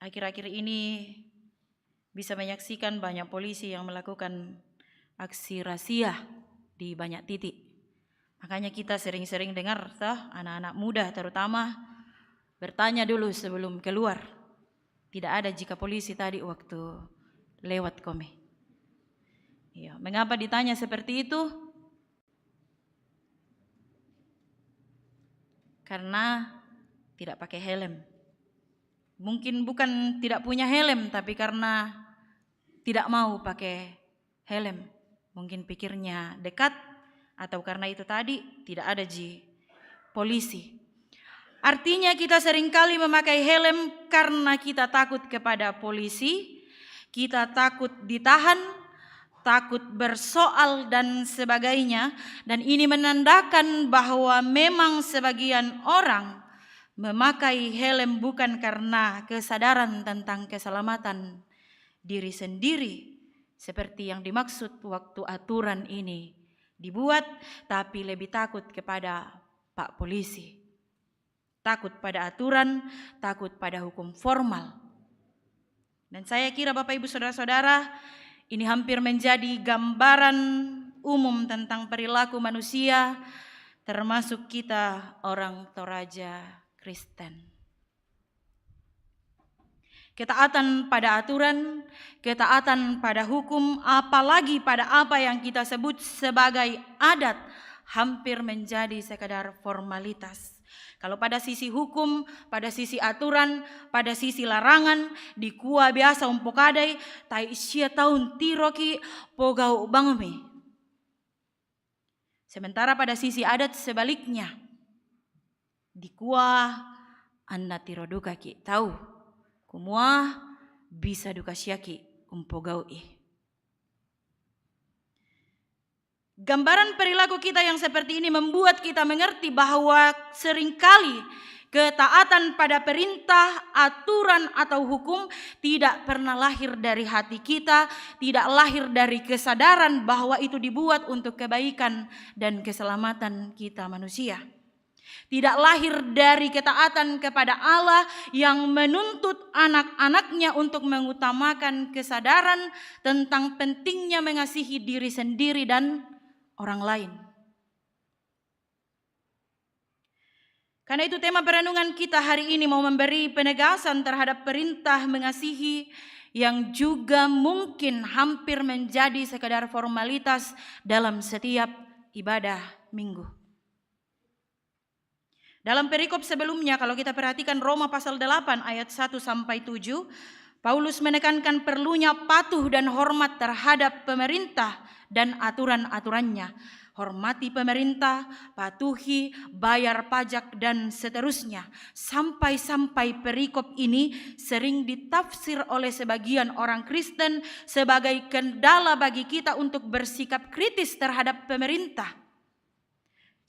akhir-akhir ini bisa menyaksikan banyak polisi yang melakukan aksi razia di banyak titik. Makanya kita sering-sering dengar anak-anak muda terutama bertanya dulu sebelum keluar. Tidak ada jika polisi tadi waktu lewat kami. Ya, mengapa ditanya seperti itu? Karena tidak pakai helm. Mungkin bukan tidak punya helm, tapi karena tidak mau pakai helm. Mungkin pikirnya dekat, atau karena itu tadi tidak ada polisi. Artinya kita seringkali memakai helm karena kita takut kepada polisi, kita takut ditahan, takut bersoal dan sebagainya. Dan ini menandakan bahwa memang sebagian orang memakai helm bukan karena kesadaran tentang keselamatan diri sendiri seperti yang dimaksud waktu aturan ini dibuat, tapi lebih takut kepada Pak Polisi. Takut pada aturan, takut pada hukum formal. Dan saya kira Bapak Ibu Saudara-saudara, ini hampir menjadi gambaran umum tentang perilaku manusia, termasuk kita orang Toraja Kristen. Ketaatan pada aturan, ketaatan pada hukum, apalagi pada apa yang kita sebut sebagai adat, hampir menjadi sekadar formalitas. Kalau pada sisi hukum, pada sisi aturan, pada sisi larangan, di kua biasa umpokadai, tai isia tahun tiroki pogau bangmi. Sementara pada sisi adat sebaliknya, di kua anda tiro duka ki tahu kumua bisa duka syaki umpogau Gambaran perilaku kita yang seperti ini membuat kita mengerti bahwa seringkali ketaatan pada perintah, aturan atau hukum tidak pernah lahir dari hati kita, tidak lahir dari kesadaran bahwa itu dibuat untuk kebaikan dan keselamatan kita manusia. Tidak lahir dari ketaatan kepada Allah yang menuntut anak-anaknya untuk mengutamakan kesadaran tentang pentingnya mengasihi diri sendiri dan orang lain. Karena itu tema perenungan kita hari ini mau memberi penegasan terhadap perintah mengasihi yang juga mungkin hampir menjadi sekadar formalitas dalam setiap ibadah minggu. Dalam perikop sebelumnya kalau kita perhatikan Roma pasal 8 ayat 1 sampai 7, Paulus menekankan perlunya patuh dan hormat terhadap pemerintah dan aturan-aturannya. Hormati pemerintah, patuhi, bayar pajak dan seterusnya. Sampai-sampai perikop ini sering ditafsir oleh sebagian orang Kristen sebagai kendala bagi kita untuk bersikap kritis terhadap pemerintah.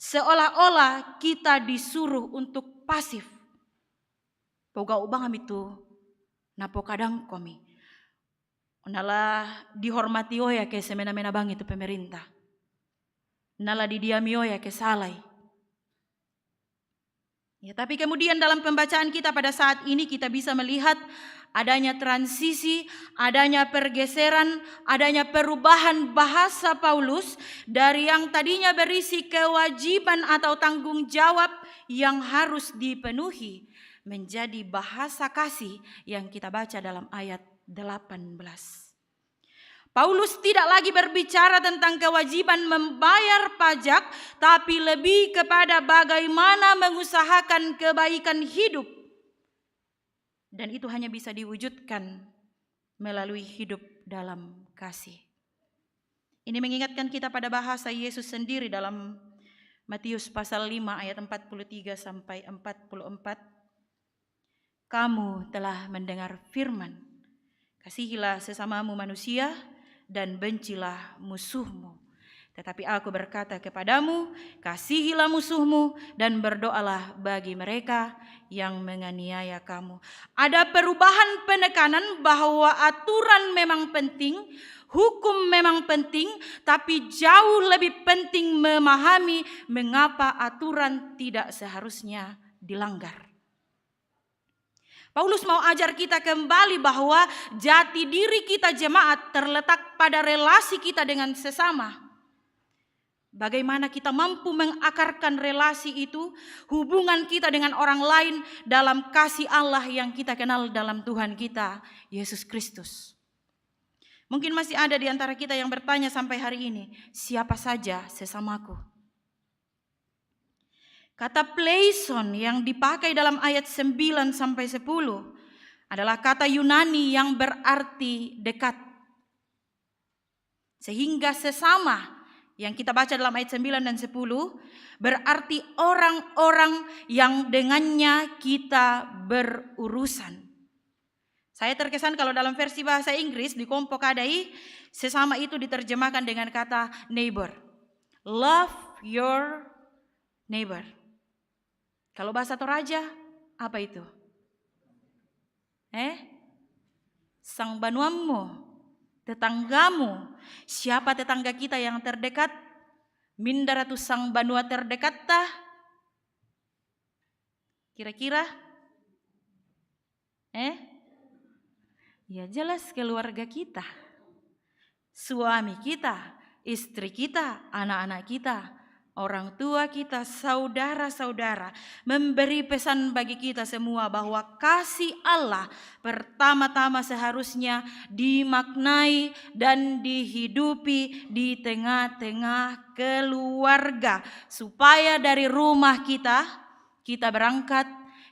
Seolah-olah kita disuruh untuk pasif. Poga ubang itu napo kadang komi. Nala dihormati ya ke semena-mena bang itu pemerintah. Nala didiami ya ke salai. Ya, tapi kemudian dalam pembacaan kita pada saat ini kita bisa melihat adanya transisi, adanya pergeseran, adanya perubahan bahasa Paulus dari yang tadinya berisi kewajiban atau tanggung jawab yang harus dipenuhi menjadi bahasa kasih yang kita baca dalam ayat 18. Paulus tidak lagi berbicara tentang kewajiban membayar pajak, tapi lebih kepada bagaimana mengusahakan kebaikan hidup. Dan itu hanya bisa diwujudkan melalui hidup dalam kasih. Ini mengingatkan kita pada bahasa Yesus sendiri dalam Matius pasal 5 ayat 43 sampai 44. Kamu telah mendengar firman, kasihilah sesamamu manusia dan bencilah musuhmu. Tetapi aku berkata kepadamu, kasihilah musuhmu dan berdoalah bagi mereka yang menganiaya kamu. Ada perubahan penekanan bahwa aturan memang penting, hukum memang penting, tapi jauh lebih penting memahami mengapa aturan tidak seharusnya dilanggar. Paulus mau ajar kita kembali bahwa jati diri kita jemaat terletak pada relasi kita dengan sesama. Bagaimana kita mampu mengakarkan relasi itu, hubungan kita dengan orang lain dalam kasih Allah yang kita kenal dalam Tuhan kita, Yesus Kristus. Mungkin masih ada di antara kita yang bertanya sampai hari ini, siapa saja sesamaku? Kata pleison yang dipakai dalam ayat 9 sampai 10 adalah kata Yunani yang berarti dekat. Sehingga sesama yang kita baca dalam ayat 9 dan 10 berarti orang-orang yang dengannya kita berurusan. Saya terkesan kalau dalam versi bahasa Inggris di Kompo Kadai, sesama itu diterjemahkan dengan kata neighbor. Love your neighbor. Kalau bahasa Toraja, apa itu? Sang banuammu, tetanggamu. Siapa tetangga kita yang terdekat? Mindaratu sang banua terdekat tah? Kira-kira? Ya jelas keluarga kita. Suami kita, istri kita, anak-anak kita. Orang tua kita, saudara-saudara, memberi pesan bagi kita semua bahwa kasih Allah pertama-tama seharusnya dimaknai dan dihidupi di tengah-tengah keluarga. Supaya dari rumah kita berangkat,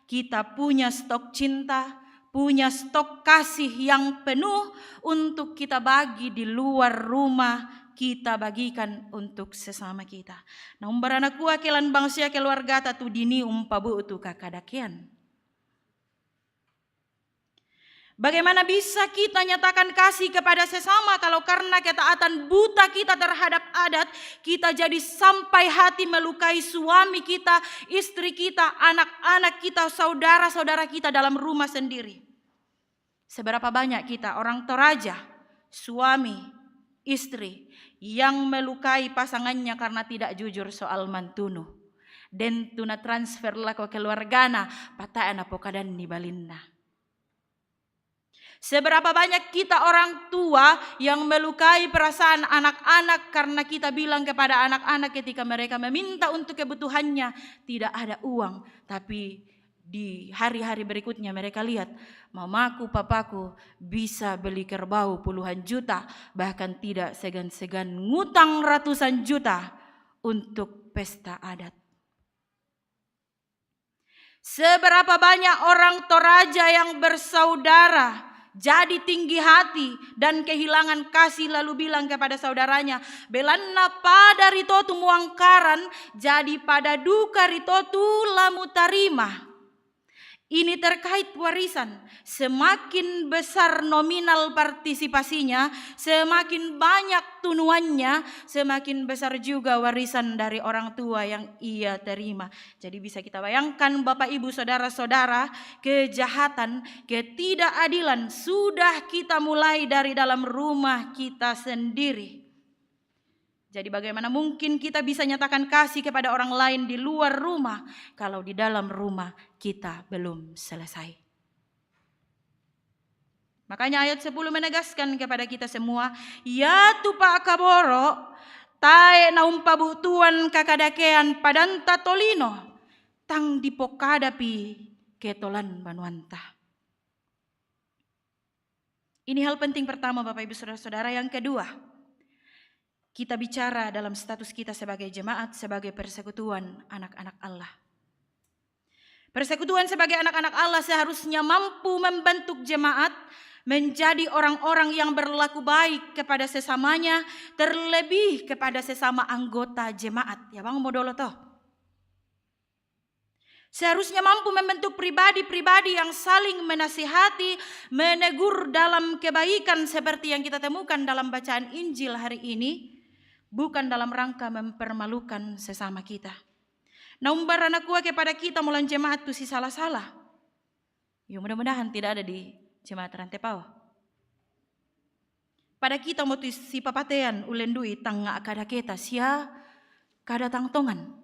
kita punya stok cinta, punya stok kasih yang penuh untuk kita bagi di luar rumah, kita bagikan untuk sesama kita. Nah, umbarana kuah kelan bangsia keluarga tatu dini umpabu utu kakadakian. Bagaimana bisa kita nyatakan kasih kepada sesama kalau karena ketaatan buta kita terhadap adat, kita jadi sampai hati melukai suami kita, istri kita, anak-anak kita, saudara-saudara kita dalam rumah sendiri. Seberapa banyak kita orang Toraja, suami, istri yang melukai pasangannya karena tidak jujur soal mantunu. Den tuna transfer lako keluargana pataan apokadan ni balinna. Seberapa banyak kita orang tua yang melukai perasaan anak-anak karena kita bilang kepada anak-anak ketika mereka meminta untuk kebutuhannya tidak ada uang, tapi di hari-hari berikutnya mereka lihat mamaku, papaku bisa beli kerbau puluhan juta, bahkan tidak segan-segan ngutang ratusan juta untuk pesta adat. Seberapa banyak orang Toraja yang bersaudara jadi tinggi hati dan kehilangan kasih lalu bilang kepada saudaranya, belanna pada ritotu muangkaran jadi pada duka ritotu lamu tarima. Ini terkait warisan. Semakin besar nominal partisipasinya, semakin banyak tunuannya, semakin besar juga warisan dari orang tua yang ia terima. Jadi bisa kita bayangkan Bapak Ibu Saudara-saudara, kejahatan, ketidakadilan sudah kita mulai dari dalam rumah kita sendiri. Jadi bagaimana mungkin kita bisa nyatakan kasih kepada orang lain di luar rumah kalau di dalam rumah kita belum selesai. Makanya ayat 10 menegaskan kepada kita semua, ya tupa kaboro, tae naumpabu tuan kakadakean padanta tolino, tang dipokadapi ketolan banuanta. Ini hal penting pertama Bapak Ibu Saudara-saudara. Yang kedua, kita bicara dalam status kita sebagai jemaat, sebagai persekutuan anak-anak Allah. Persekutuan sebagai anak-anak Allah seharusnya mampu membentuk jemaat menjadi orang-orang yang berlaku baik kepada sesamanya, terlebih kepada sesama anggota jemaat. Ya Bang Modolo toh. Seharusnya mampu membentuk pribadi-pribadi yang saling menasihati, menegur dalam kebaikan seperti yang kita temukan dalam bacaan Injil hari ini, bukan dalam rangka mempermalukan sesama kita. Nah, umbar anak kuah kepada kita mulan jemaat tu si salah-salah. Ya mudah-mudahan tidak ada di jemaat Rantepao. Pada kita mau tu si papatean ulendui tangga kada kita sia kada tangtongan.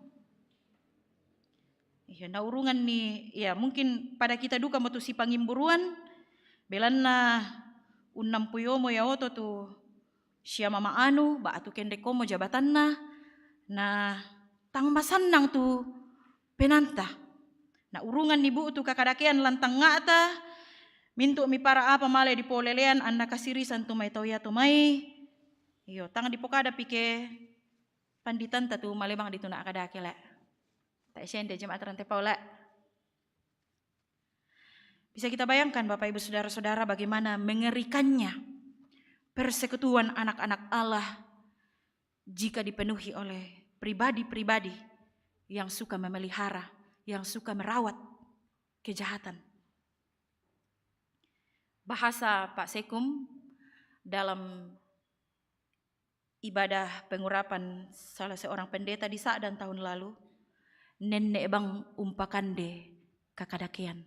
Ya, na urungan nih, ya mungkin pada kita duka mau tu si pangimburuan, belana unam puyomo ya oto tu sia mama anu, ba atu kendek komo jabatan nah tang masanang tu penanta. Na urungan ni bu tu kakadakean lantang ngata, mintu mi para apa male di polelean anak kasirisan tu mai tauya tu mai, iyo tang di pokada pike panditan tu male bang dituna akadake le. Tak sende jemaat Rantepao le. Bisa kita bayangkan Bapak Ibu Saudara-saudara bagaimana mengerikannya persekutuan anak-anak Allah jika dipenuhi oleh pribadi-pribadi yang suka memelihara, yang suka merawat kejahatan. Bahasa Pak Sekum dalam ibadah pengurapan salah seorang pendeta di Sa'dan tahun lalu, nenek bang umpakande kakadakean.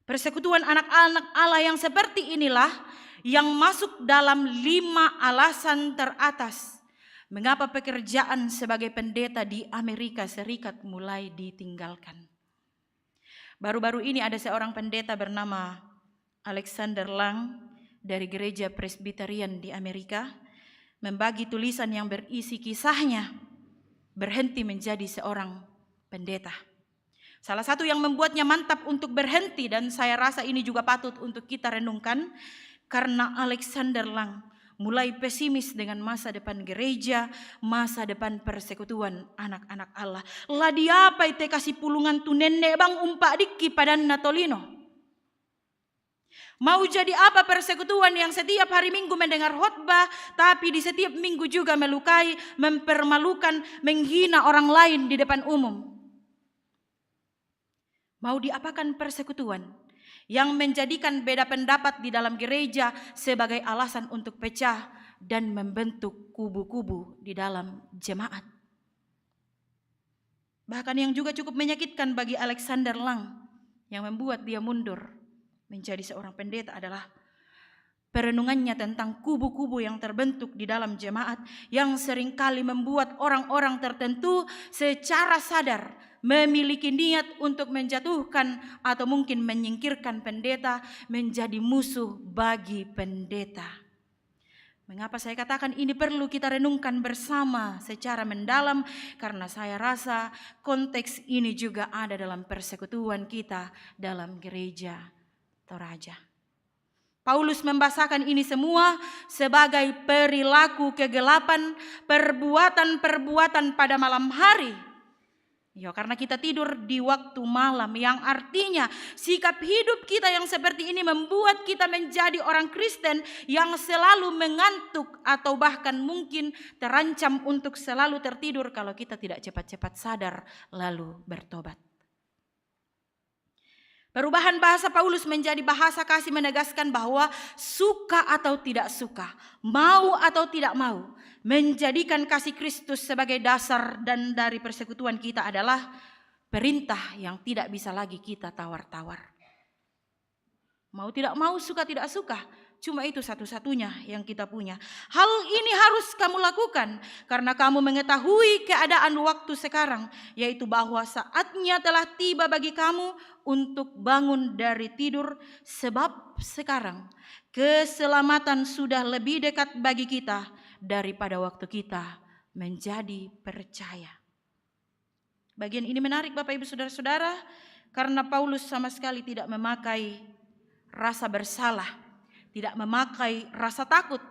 Persekutuan anak-anak Allah yang seperti inilah yang masuk dalam 5 alasan teratas mengapa pekerjaan sebagai pendeta di Amerika Serikat mulai ditinggalkan. Baru-baru ini ada seorang pendeta bernama Alexander Lang dari Gereja Presbyterian di Amerika membagi tulisan yang berisi kisahnya berhenti menjadi seorang pendeta. Salah satu yang membuatnya mantap untuk berhenti, dan saya rasa ini juga patut untuk kita renungkan, karena Alexander Lang mulai pesimis dengan masa depan gereja, masa depan persekutuan anak-anak Allah. Lah diapa ite kasih pulungan tu nenek bang umpak dikki pada Natolino. Mau jadi apa persekutuan yang setiap hari Minggu mendengar khotbah, tapi di setiap minggu juga melukai, mempermalukan, menghina orang lain di depan umum? Mau diapakan persekutuan yang menjadikan beda pendapat di dalam gereja sebagai alasan untuk pecah dan membentuk kubu-kubu di dalam jemaat? Bahkan yang juga cukup menyakitkan bagi Alexander Lang yang membuat dia mundur menjadi seorang pendeta adalah perenungannya tentang kubu-kubu yang terbentuk di dalam jemaat yang seringkali membuat orang-orang tertentu secara sadar memiliki niat untuk menjatuhkan atau mungkin menyingkirkan pendeta, menjadi musuh bagi pendeta. Mengapa saya katakan ini perlu kita renungkan bersama secara mendalam? Karena saya rasa konteks ini juga ada dalam persekutuan kita dalam gereja Toraja. Paulus membahasakan ini semua sebagai perilaku kegelapan, perbuatan-perbuatan pada malam hari. Ya, karena kita tidur di waktu malam, yang artinya sikap hidup kita yang seperti ini membuat kita menjadi orang Kristen yang selalu mengantuk atau bahkan mungkin terancam untuk selalu tertidur kalau kita tidak cepat-cepat sadar lalu bertobat. Perubahan bahasa Paulus menjadi bahasa kasih menegaskan bahwa suka atau tidak suka, mau atau tidak mau, menjadikan kasih Kristus sebagai dasar dan dari persekutuan kita adalah perintah yang tidak bisa lagi kita tawar-tawar. Mau tidak mau, suka tidak suka, cuma itu satu-satunya yang kita punya. Hal ini harus kamu lakukan karena kamu mengetahui keadaan waktu sekarang, yaitu bahwa saatnya telah tiba bagi kamu untuk bangun dari tidur, sebab sekarang keselamatan sudah lebih dekat bagi kita daripada waktu kita menjadi percaya. Bagian ini menarik Bapak Ibu Saudara-saudara, karena Paulus sama sekali tidak memakai rasa bersalah, tidak memakai rasa takut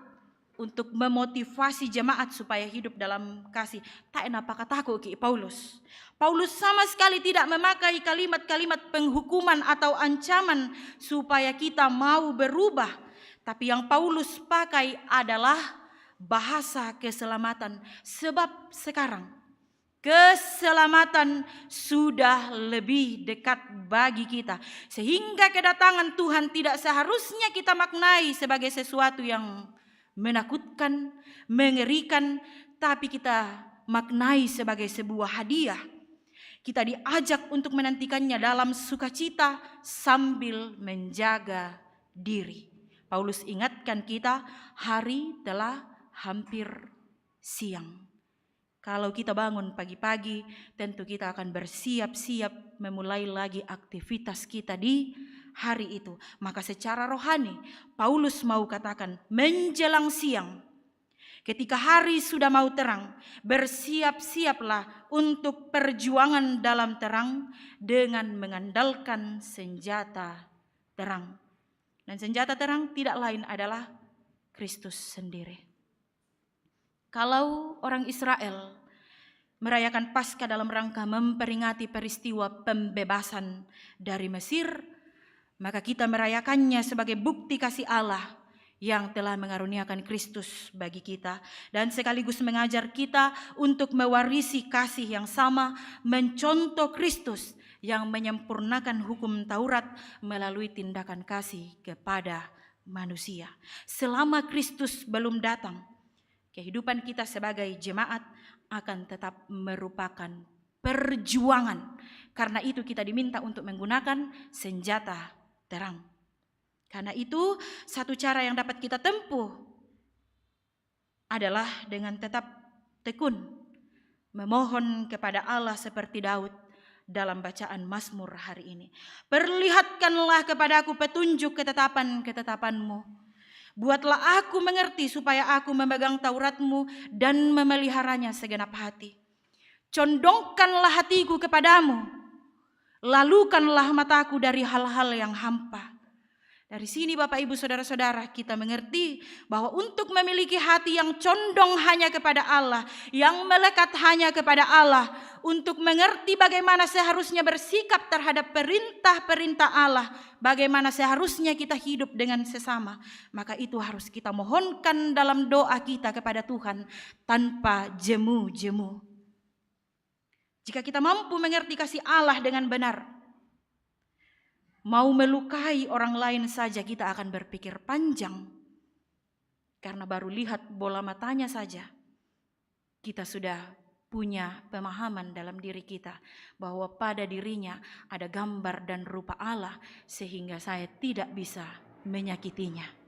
untuk memotivasi jemaat supaya hidup dalam kasih. Tak enak kataku ki Paulus. Paulus sama sekali tidak memakai kalimat-kalimat penghukuman atau ancaman supaya kita mau berubah. Tapi yang Paulus pakai adalah bahasa keselamatan. Sebab sekarang keselamatan sudah lebih dekat bagi kita. Sehingga kedatangan Tuhan tidak seharusnya kita maknai sebagai sesuatu yang menakutkan, mengerikan, tapi kita maknai sebagai sebuah hadiah. Kita diajak untuk menantikannya dalam sukacita sambil menjaga diri. Paulus ingatkan kita, hari telah hampir siang. Kalau kita bangun pagi-pagi, tentu kita akan bersiap-siap memulai lagi aktivitas kita di hari itu. Maka secara rohani, Paulus mau katakan menjelang siang, ketika hari sudah mau terang, bersiap-siaplah untuk perjuangan dalam terang dengan mengandalkan senjata terang. Dan senjata terang tidak lain adalah Kristus sendiri. Kalau orang Israel merayakan Paskah dalam rangka memperingati peristiwa pembebasan dari Mesir, maka kita merayakannya sebagai bukti kasih Allah yang telah mengaruniakan Kristus bagi kita, dan sekaligus mengajar kita untuk mewarisi kasih yang sama, mencontoh Kristus yang menyempurnakan hukum Taurat melalui tindakan kasih kepada manusia. Selama Kristus belum datang, kehidupan kita sebagai jemaat akan tetap merupakan perjuangan. Karena itu kita diminta untuk menggunakan senjata terang. Karena itu satu cara yang dapat kita tempuh adalah dengan tetap tekun memohon kepada Allah seperti Daud dalam bacaan Mazmur hari ini. Perlihatkanlah kepadaku petunjuk ketetapan-ketetapan-Mu. Buatlah aku mengerti supaya aku memegang Taurat-Mu dan memeliharanya segenap hati. Condongkanlah hatiku kepadamu, lalukanlah mataku dari hal-hal yang hampa. Dari sini Bapak Ibu Saudara-saudara, kita mengerti bahwa untuk memiliki hati yang condong hanya kepada Allah, yang melekat hanya kepada Allah, untuk mengerti bagaimana seharusnya bersikap terhadap perintah-perintah Allah, bagaimana seharusnya kita hidup dengan sesama, maka itu harus kita mohonkan dalam doa kita kepada Tuhan tanpa jemu-jemu. Jika kita mampu mengerti kasih Allah dengan benar, mau melukai orang lain saja kita akan berpikir panjang. Karena baru lihat bola matanya saja, kita sudah punya pemahaman dalam diri kita bahwa pada dirinya ada gambar dan rupa Allah, sehingga saya tidak bisa menyakitinya.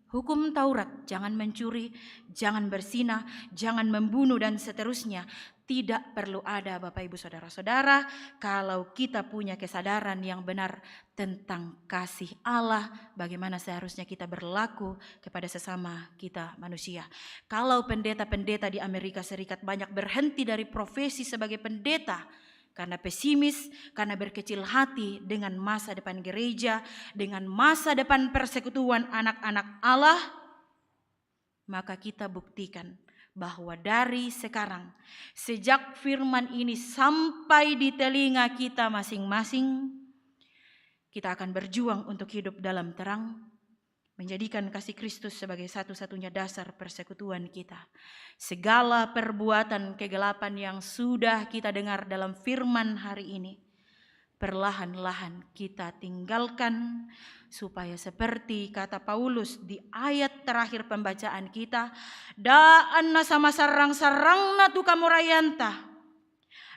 Hukum Taurat, jangan mencuri, jangan berzinah, jangan membunuh dan seterusnya, tidak perlu ada Bapak Ibu Saudara-saudara kalau kita punya kesadaran yang benar tentang kasih Allah, bagaimana seharusnya kita berlaku kepada sesama kita manusia. Kalau pendeta-pendeta di Amerika Serikat banyak berhenti dari profesi sebagai pendeta karena pesimis, karena berkecil hati dengan masa depan gereja, dengan masa depan persekutuan anak-anak Allah, maka kita buktikan bahwa dari sekarang, sejak firman ini sampai di telinga kita masing-masing, kita akan berjuang untuk hidup dalam terang, menjadikan kasih Kristus sebagai satu-satunya dasar persekutuan kita. Segala perbuatan kegelapan yang sudah kita dengar dalam firman hari ini, perlahan-lahan kita tinggalkan, supaya seperti kata Paulus di ayat terakhir pembacaan kita, daan na sama sarang-sarang na tu kamurayanta,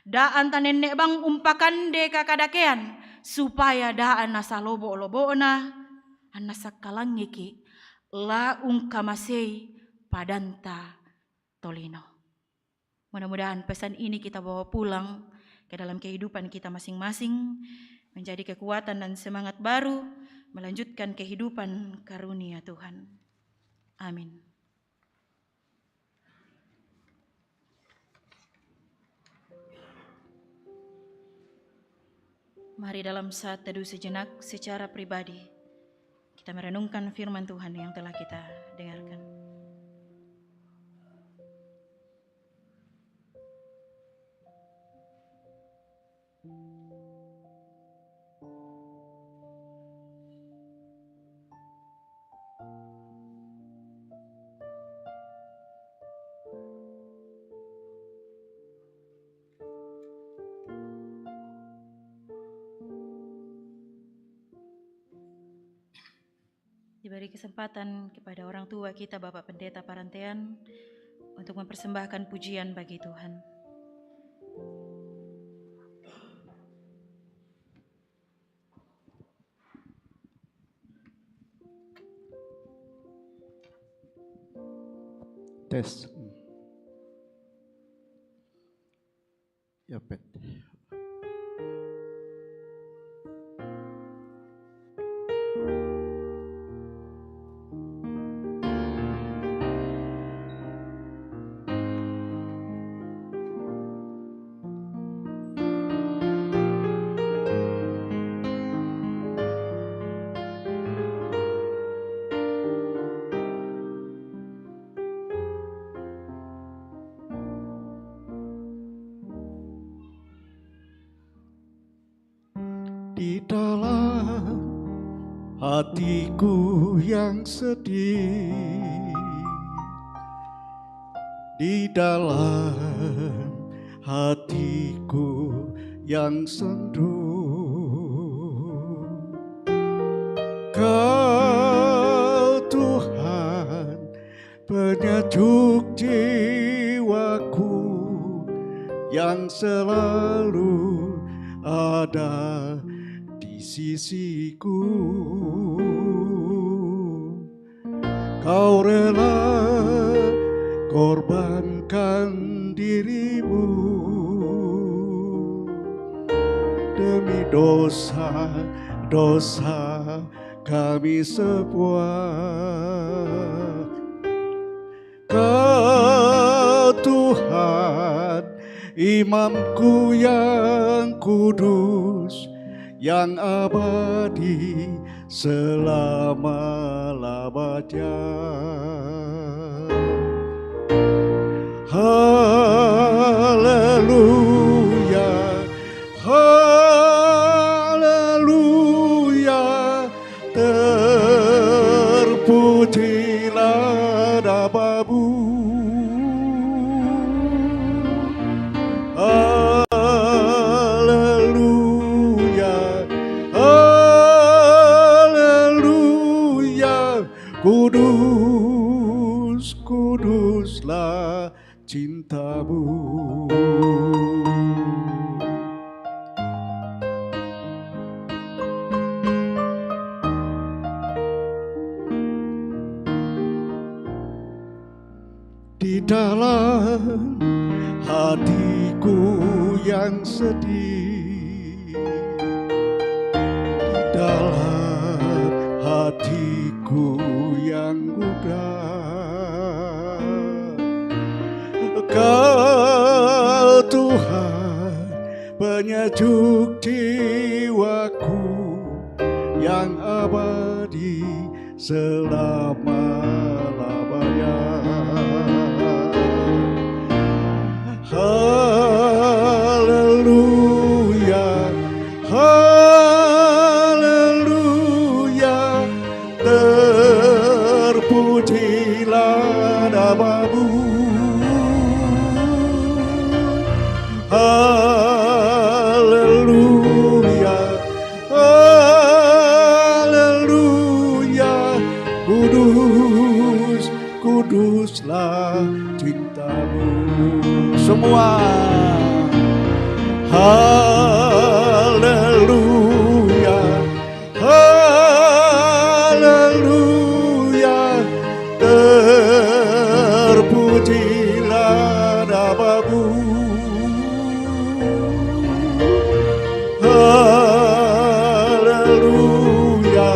daan ta nenek bang umpakan de kakadakean, supaya daan na sa lobo-lobo na, anasa kalangiki la ungkamasei padanta tolino. Mudah-mudahan pesan ini kita bawa pulang ke dalam kehidupan kita masing-masing, menjadi kekuatan dan semangat baru melanjutkan kehidupan karunia Tuhan. Amin. Mari dalam saat teduh sejenak secara pribadi kita merenungkan firman Tuhan yang telah kita dengarkan. Diberi kesempatan kepada orang tua kita, Bapak Pendeta Parantean, untuk mempersembahkan pujian bagi Tuhan. Tes. Ya, Pet. Di dalam hatiku yang sedih, di dalam hatiku yang sendu, Kau Tuhan penyejuk jiwaku yang selalu ada di sisiku. Kau rela korbankan dirimu demi dosa-dosa kami semua. Kau Tuhan Imamku yang kudus, yang abadi selama-lamanya. Haleluya, haleluya, terpujilah namamu. Haleluya, haleluya, kudus, kuduslah cintamu. Di dalam hatiku yang sedih, di dalam hatiku yang gugah, Kau Tuhan penyejuk jiwaku yang abadi selama-lamanya. Haleluya, haleluya, terpujilah namamu. Haleluya, haleluya, kudus, kuduslah cintamu. Semua haleluya, haleluya, terpujilah namamu. Haleluya,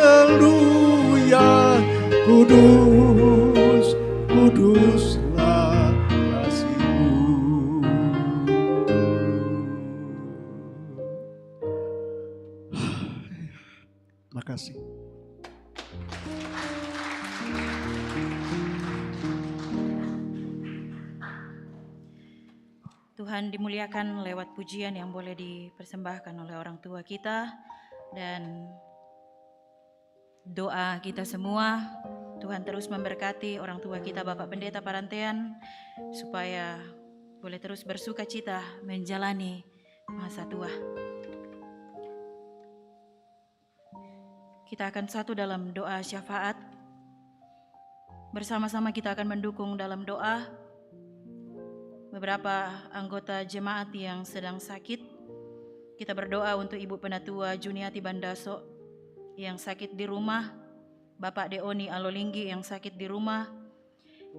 haleluya, kudus, kuduslah kasih-Mu. Terima kasih. Tuhan dimuliakan lewat pujian yang boleh dipersembahkan oleh orang tua kita dan doa kita semua. Tuhan terus memberkati orang tua kita Bapak Pendeta Parantean supaya boleh terus bersuka cita menjalani masa tua. Kita akan satu dalam doa syafaat. Bersama-sama kita akan mendukung dalam doa beberapa anggota jemaat yang sedang sakit. Kita berdoa untuk Ibu Penatua Juniati Bandaso yang sakit di rumah, Bapak Deoni Alolinggi yang sakit di rumah,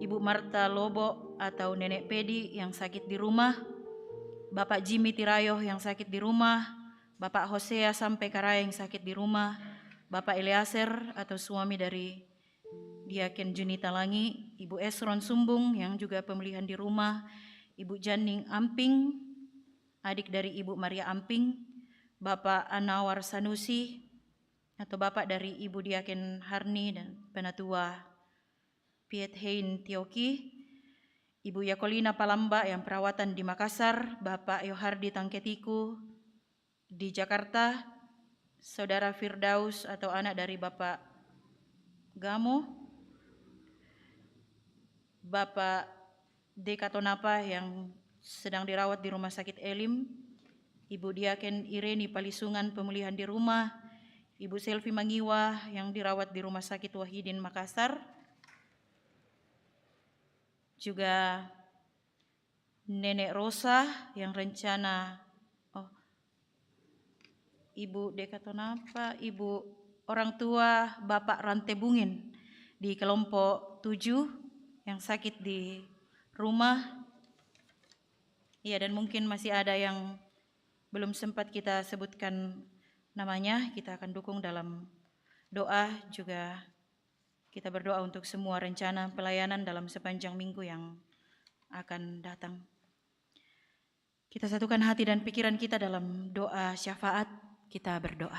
Ibu Marta Lobo atau Nenek Pedi yang sakit di rumah, Bapak Jimmy Tirayoh yang sakit di rumah, Bapak Hosea Sampai Karaya yang sakit di rumah, Bapak Eliaser atau suami dari Diaken Junita Langi, Ibu Esron Sumbung yang juga pemulihan di rumah, Ibu Janing Amping, adik dari Ibu Maria Amping, Bapak Anwar Sanusi, atau Bapak dari Ibu Diaken Harni dan Penatua Piet Hein Tioki, Ibu Yakolina Palamba yang perawatan di Makassar, Bapak Yohardi Tangketiku di Jakarta, Saudara Firdaus atau anak dari Bapak Gamo, Bapak Dekatonapa yang sedang dirawat di Rumah Sakit Elim, Ibu Diaken Ireni Palisungan pemulihan di rumah, Ibu Selvi Mangiwa yang dirawat di Rumah Sakit Wahidin Makassar, juga Nenek Rosa yang rencana, Ibu Dekatonapa, Ibu orang tua Bapak Rantebungin di kelompok 7 yang sakit di rumah. Ya, dan mungkin masih ada yang belum sempat kita sebutkan namanya, kita akan dukung dalam doa. Juga kita berdoa untuk semua rencana pelayanan dalam sepanjang minggu yang akan datang. Kita satukan hati dan pikiran kita dalam doa syafaat. Kita berdoa.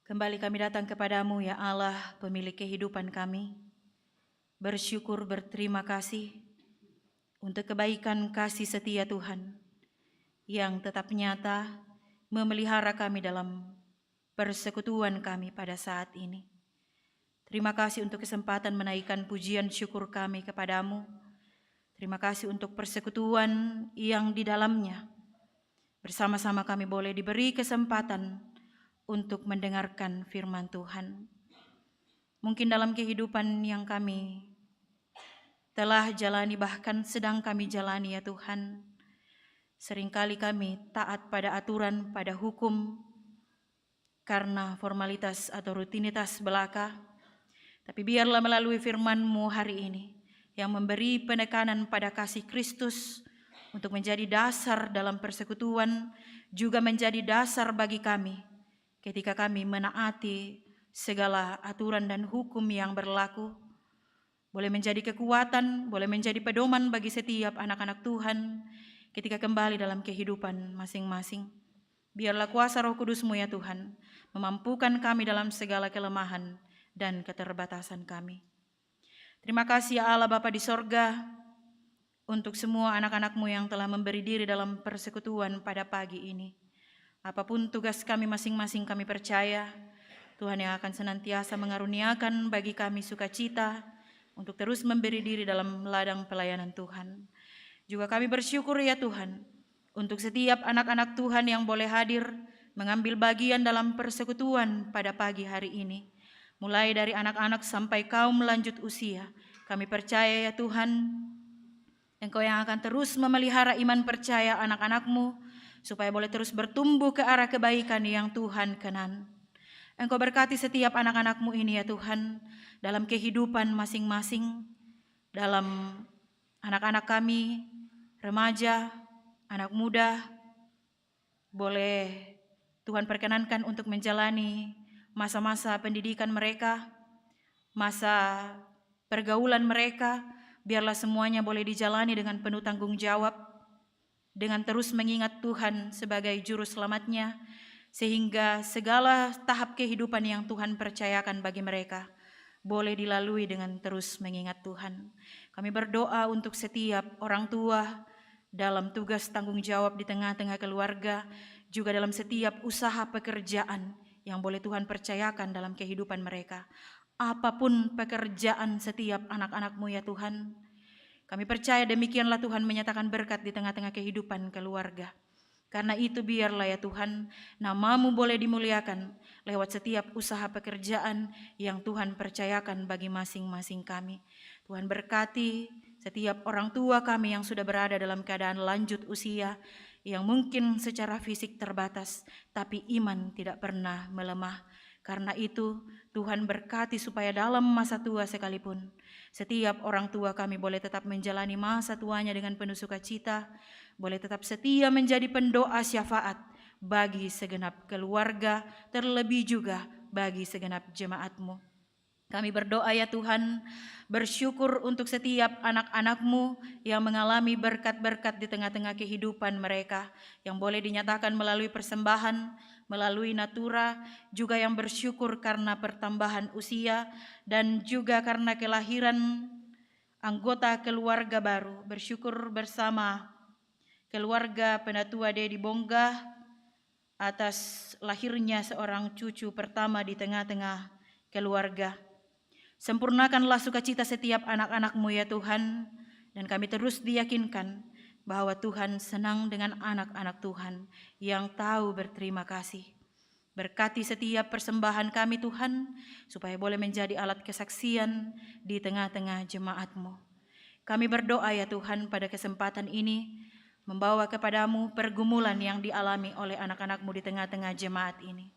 Kembali kami datang kepadamu ya Allah, pemilik kehidupan kami. Bersyukur, berterima kasih untuk kebaikan kasih setia Tuhan yang tetap nyata memelihara kami dalam persekutuan kami pada saat ini. Terima kasih untuk kesempatan menaikkan pujian syukur kami kepadamu. Terima kasih untuk persekutuan yang di dalamnya bersama-sama kami boleh diberi kesempatan untuk mendengarkan firman Tuhan. Mungkin dalam kehidupan yang kami telah jalani, bahkan sedang kami jalani ya Tuhan, seringkali kami taat pada aturan, pada hukum karena formalitas atau rutinitas belaka. Tapi biarlah melalui firman-Mu hari ini yang memberi penekanan pada kasih Kristus untuk menjadi dasar dalam persekutuan, juga menjadi dasar bagi kami ketika kami menaati segala aturan dan hukum yang berlaku, boleh menjadi kekuatan, boleh menjadi pedoman bagi setiap anak-anak Tuhan ketika kembali dalam kehidupan masing-masing. Biarlah kuasa Roh Kudus-Mu ya Tuhan memampukan kami dalam segala kelemahan dan keterbatasan kami. Terima kasih ya Allah Bapa di sorga untuk semua anak-anak-Mu yang telah memberi diri dalam persekutuan pada pagi ini. Apapun tugas kami masing-masing, kami percaya Tuhan yang akan senantiasa mengaruniakan bagi kami sukacita untuk terus memberi diri dalam ladang pelayanan Tuhan. Juga kami bersyukur ya Tuhan untuk setiap anak-anak Tuhan yang boleh hadir mengambil bagian dalam persekutuan pada pagi hari ini. Mulai dari anak-anak sampai kaum lanjut usia, kami percaya ya Tuhan, Engkau yang akan terus memelihara iman percaya anak-anak-Mu, supaya boleh terus bertumbuh ke arah kebaikan yang Tuhan kenan. Engkau berkati setiap anak-anak-Mu ini ya Tuhan, dalam kehidupan masing-masing, dalam anak-anak kami, remaja, anak muda, boleh Tuhan perkenankan untuk menjalani masa-masa pendidikan mereka, masa pergaulan mereka, biarlah semuanya boleh dijalani dengan penuh tanggung jawab, dengan terus mengingat Tuhan sebagai juru selamatnya, sehingga segala tahap kehidupan yang Tuhan percayakan bagi mereka boleh dilalui dengan terus mengingat Tuhan. Kami berdoa untuk setiap orang tua dalam tugas tanggung jawab di tengah-tengah keluarga, juga dalam setiap usaha pekerjaan yang boleh Tuhan percayakan dalam kehidupan mereka. Apapun pekerjaan setiap anak-anak-Mu ya Tuhan, kami percaya demikianlah Tuhan menyatakan berkat di tengah-tengah kehidupan keluarga. Karena itu biarlah ya Tuhan, nama-Mu boleh dimuliakan lewat setiap usaha pekerjaan yang Tuhan percayakan bagi masing-masing kami. Tuhan berkati setiap orang tua kami yang sudah berada dalam keadaan lanjut usia, yang mungkin secara fisik terbatas, tapi iman tidak pernah melemah. Karena itu Tuhan berkati supaya dalam masa tua sekalipun, setiap orang tua kami boleh tetap menjalani masa tuanya dengan penuh sukacita, boleh tetap setia menjadi pendoa syafaat bagi segenap keluarga, terlebih juga bagi segenap jemaat-Mu. Kami berdoa ya Tuhan, bersyukur untuk setiap anak-anak-Mu yang mengalami berkat-berkat di tengah-tengah kehidupan mereka, yang boleh dinyatakan melalui persembahan, melalui natura, juga yang bersyukur karena pertambahan usia, dan juga karena kelahiran anggota keluarga baru. Bersyukur bersama keluarga Penatua Dedi Bonggah atas lahirnya seorang cucu pertama di tengah-tengah keluarga. Sempurnakanlah sukacita setiap anak-anak-Mu ya Tuhan, dan kami terus diyakinkan bahwa Tuhan senang dengan anak-anak Tuhan yang tahu berterima kasih. Berkati setiap persembahan kami Tuhan, supaya boleh menjadi alat kesaksian di tengah-tengah jemaat-Mu. Kami berdoa ya Tuhan pada kesempatan ini, membawa kepadamu pergumulan yang dialami oleh anak-anak-Mu di tengah-tengah jemaat ini.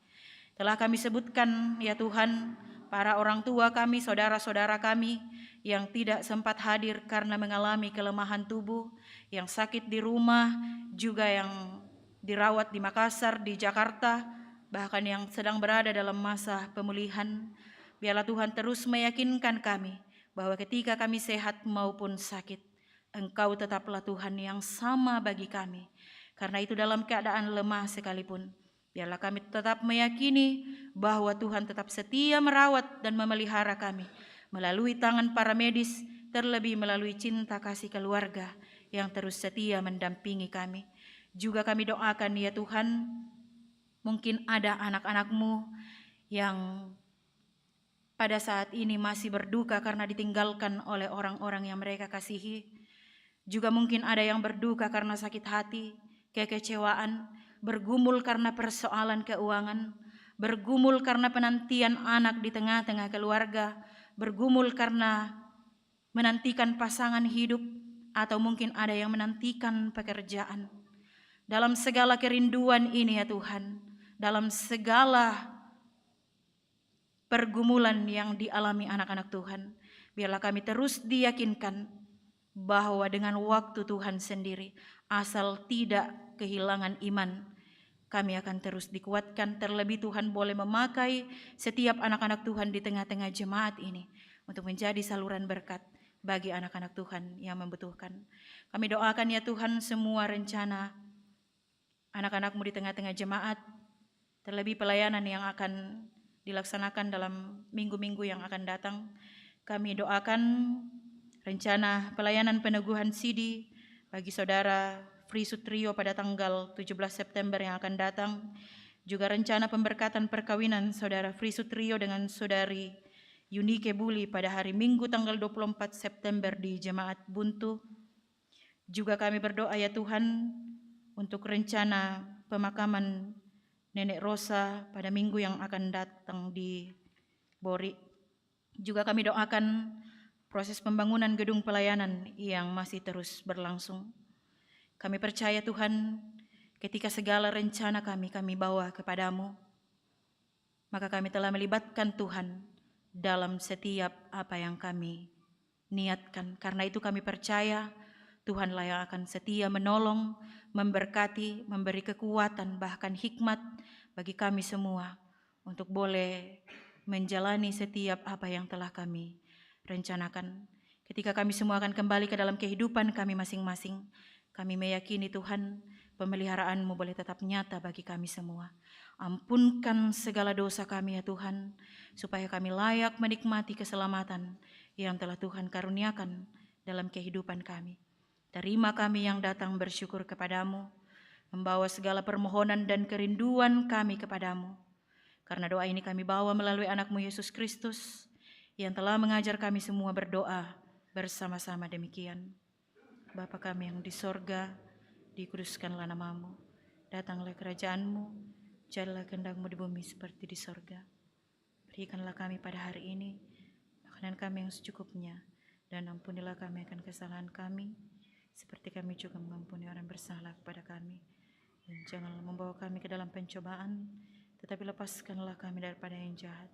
Telah kami sebutkan ya Tuhan, para orang tua kami, saudara-saudara kami yang tidak sempat hadir karena mengalami kelemahan tubuh, yang sakit di rumah, juga yang dirawat di Makassar, di Jakarta, bahkan yang sedang berada dalam masa pemulihan. Biarlah Tuhan terus meyakinkan kami bahwa ketika kami sehat maupun sakit, Engkau tetaplah Tuhan yang sama bagi kami. Karena itu dalam keadaan lemah sekalipun, biarlah kami tetap meyakini bahwa Tuhan tetap setia merawat dan memelihara kami melalui tangan para medis, terlebih melalui cinta kasih keluarga yang terus setia mendampingi kami. Juga kami doakan ya Tuhan, mungkin ada anak-anak-Mu yang pada saat ini masih berduka karena ditinggalkan oleh orang-orang yang mereka kasihi. Juga mungkin ada yang berduka karena sakit hati, kekecewaan, bergumul karena persoalan keuangan, bergumul karena penantian anak di tengah-tengah keluarga, bergumul karena menantikan pasangan hidup, atau mungkin ada yang menantikan pekerjaan. Dalam segala kerinduan ini ya Tuhan, dalam segala pergumulan yang dialami anak-anak Tuhan, biarlah kami terus diyakinkan bahwa dengan waktu Tuhan sendiri, asal tidak kehilangan iman, kami akan terus dikuatkan. Terlebih Tuhan boleh memakai setiap anak-anak Tuhan di tengah-tengah jemaat ini untuk menjadi saluran berkat bagi anak-anak Tuhan yang membutuhkan. Kami doakan ya Tuhan semua rencana anak-anak-Mu di tengah-tengah jemaat, terlebih pelayanan yang akan dilaksanakan dalam minggu-minggu yang akan datang. Kami doakan rencana pelayanan peneguhan sidi bagi saudara Fri Sutrio pada tanggal 17 September yang akan datang. Juga rencana pemberkatan perkawinan saudara Fri Sutrio dengan saudari Yunike Buli pada hari Minggu tanggal 24 September di Jemaat Buntu. Juga kami berdoa ya Tuhan untuk rencana pemakaman Nenek Rosa pada minggu yang akan datang di Bori. Juga kami doakan proses pembangunan gedung pelayanan yang masih terus berlangsung. Kami percaya Tuhan, ketika segala rencana kami bawa kepadamu, maka kami telah melibatkan Tuhan dalam setiap apa yang kami niatkan. Karena itu kami percaya Tuhanlah yang akan setia menolong, memberkati, memberi kekuatan, bahkan hikmat bagi kami semua untuk boleh menjalani setiap apa yang telah kami rencanakan. Ketika kami semua akan kembali ke dalam kehidupan kami masing-masing, Kami meyakini Tuhan, pemeliharaan-Mu boleh tetap nyata bagi kami semua. Ampunkan segala dosa kami ya Tuhan, supaya kami layak menikmati keselamatan yang telah Tuhan karuniakan dalam kehidupan kami. Terima kami yang datang bersyukur kepadamu, membawa segala permohonan dan kerinduan kami kepadamu. Karena doa ini kami bawa melalui anak-Mu Yesus Kristus, yang telah mengajar kami semua berdoa bersama-sama demikian. Bapa kami yang di sorga, dikuduskanlah nama-Mu, datanglah kerajaan-Mu, jadilah kehendak-Mu di bumi seperti di sorga. Berikanlah kami pada hari ini makanan kami yang secukupnya, dan ampunilah kami akan kesalahan kami, seperti kami juga mengampuni orang bersalah kepada kami. Dan janganlah membawa kami ke dalam pencobaan, tetapi lepaskanlah kami daripada yang jahat.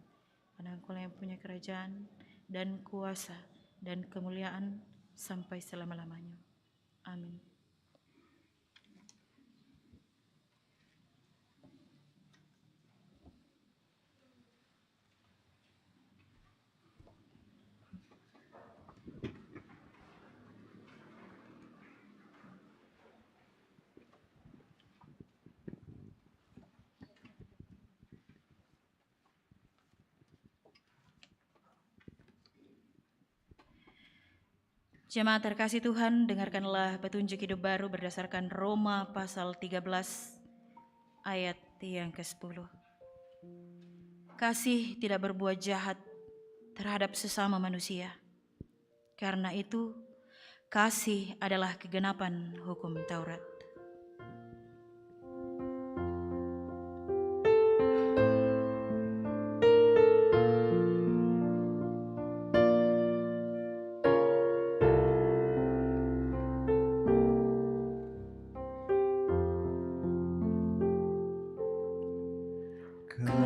Karena Engkau yang punya kerajaan dan kuasa dan kemuliaan sampai selama-lamanya. Amin. Jemaat terkasih Tuhan, dengarkanlah petunjuk hidup baru berdasarkan Roma pasal 13 ayat yang ke-10. Kasih tidak berbuat jahat terhadap sesama manusia. Karena itu, kasih adalah kegenapan hukum Taurat.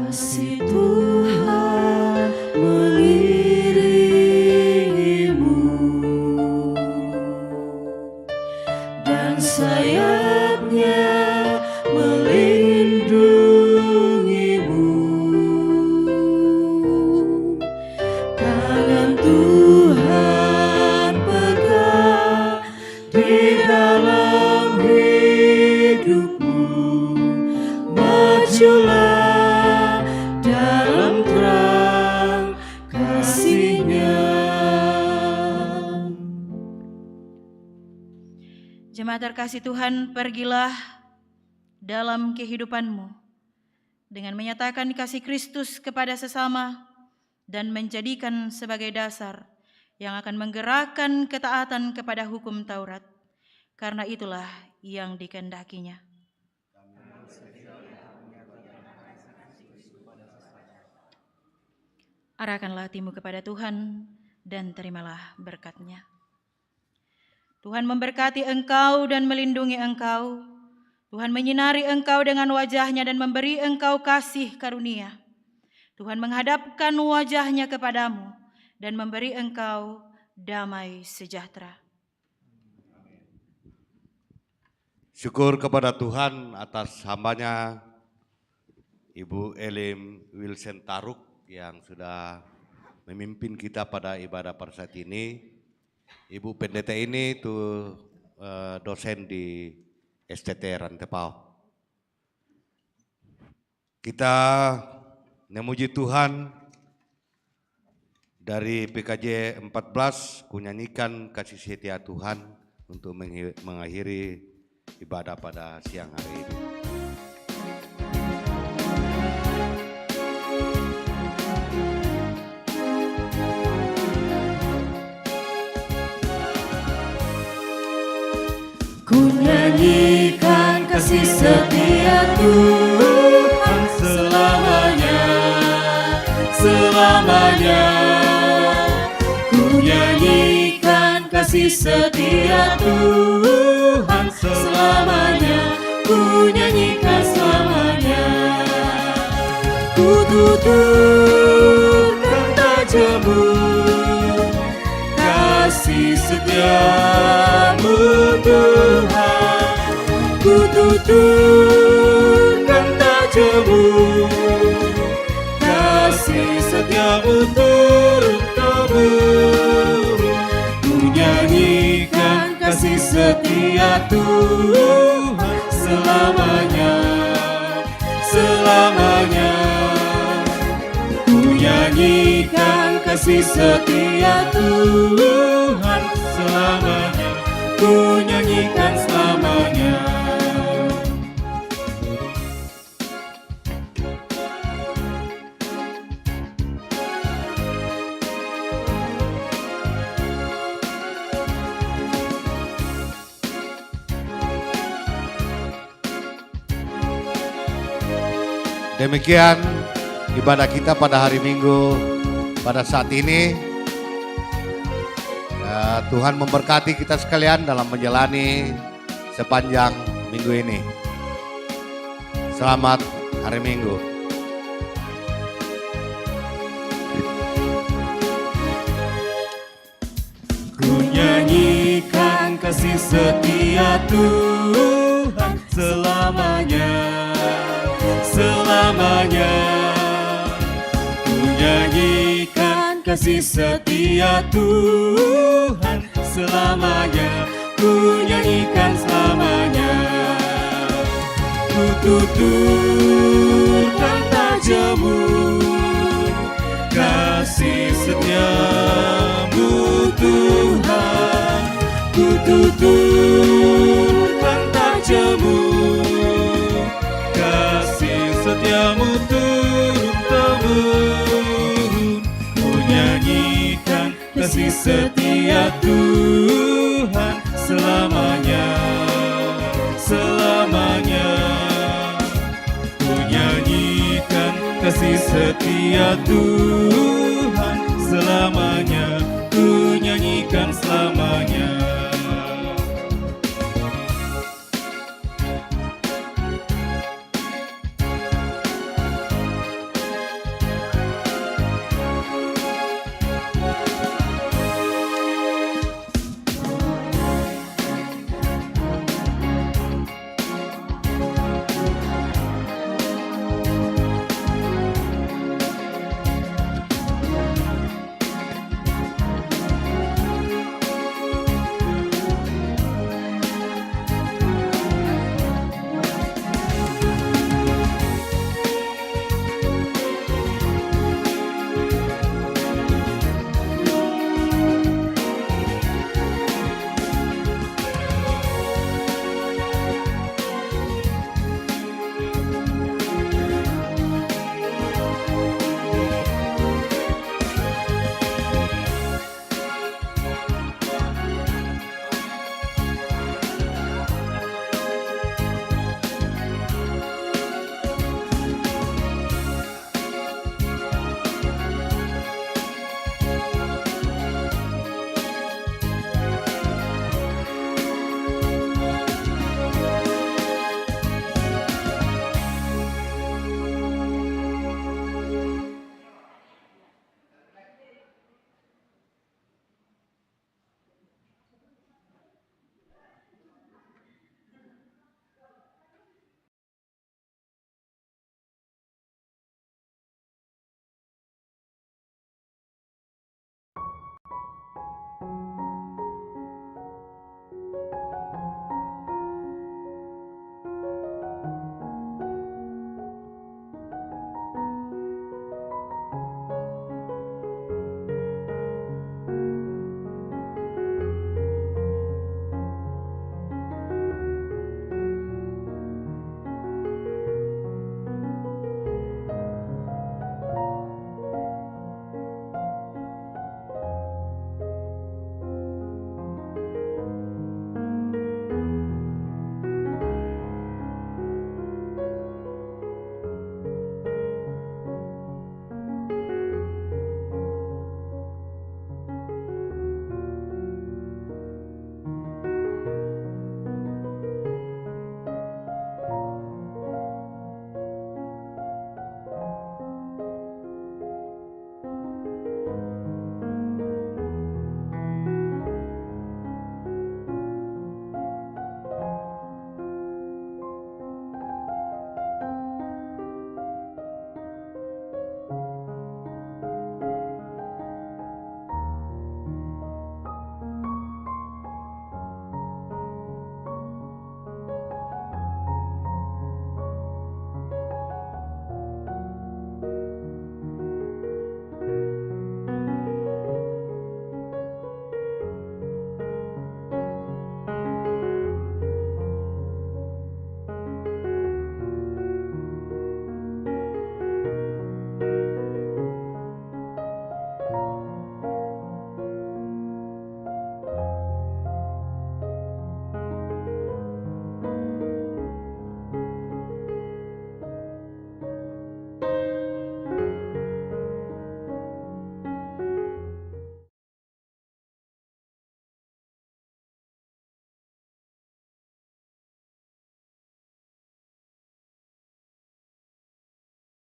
Kasih Tuhan mengiringimu dan sayapnya melindungimu. Tangan Tuhan pegang di dalam hidupmu. Majulah dalam terang kasih-Nya. Jemaat terkasih Tuhan, pergilah dalam kehidupanmu dengan menyatakan kasih Kristus kepada sesama dan menjadikan sebagai dasar yang akan menggerakkan ketaatan kepada hukum Taurat. Karena itulah yang dikehendakinya. Arahkanlah hatimu kepada Tuhan dan terimalah berkat-Nya. Tuhan memberkati engkau dan melindungi engkau. Tuhan menyinari engkau dengan wajah-Nya dan memberi engkau kasih karunia. Tuhan menghadapkan wajah-Nya kepadamu dan memberi engkau damai sejahtera. Syukur kepada Tuhan atas hamba-Nya Ibu Elim Wilson Taruk yang sudah memimpin kita pada ibadah pada saat ini. Ibu pendeta ini itu dosen di STT Rantepao. Kita memuji Tuhan dari PKJ 14 kunyanyikan kasih setia Tuhan untuk mengakhiri ibadah pada siang hari ini. Ku nyanyikan kasih setia Tuhan selamanya, selamanya. Ku nyanyikan kasih setia Tuhan selamanya, ku nyanyikan selamanya. Ku tuturkan tajammu, kasih setiamu Tuhan. Ku tuturkan tajammu, kasih setiamu turut-temurun. Ku nyanyikan kasih setia setia Tuhan selamanya, selamanya. Ku nyanyikan kasih setia Tuhan selamanya, ku nyanyikan selamanya. Demikian ibadah kita pada hari Minggu pada saat ini. Ya, Tuhan memberkati kita sekalian dalam menjalani sepanjang minggu ini. Selamat hari Minggu. Ku nyanyikan kasih setia Tuhan selamanya, selamanya. Ku nyanyikan kasih setia Tuhan selamanya, ku nyanyikan selamanya. Ku tuturkan tajamur kasih setiamu Tuhan, ku tuturkan tajamur kasih setiamu turun-temurun. Ku nyanyikan kasih setia Tuhan selamanya, selamanya. Ku nyanyikan kasih setia Tuhan selamanya, ku nyanyikan selamanya.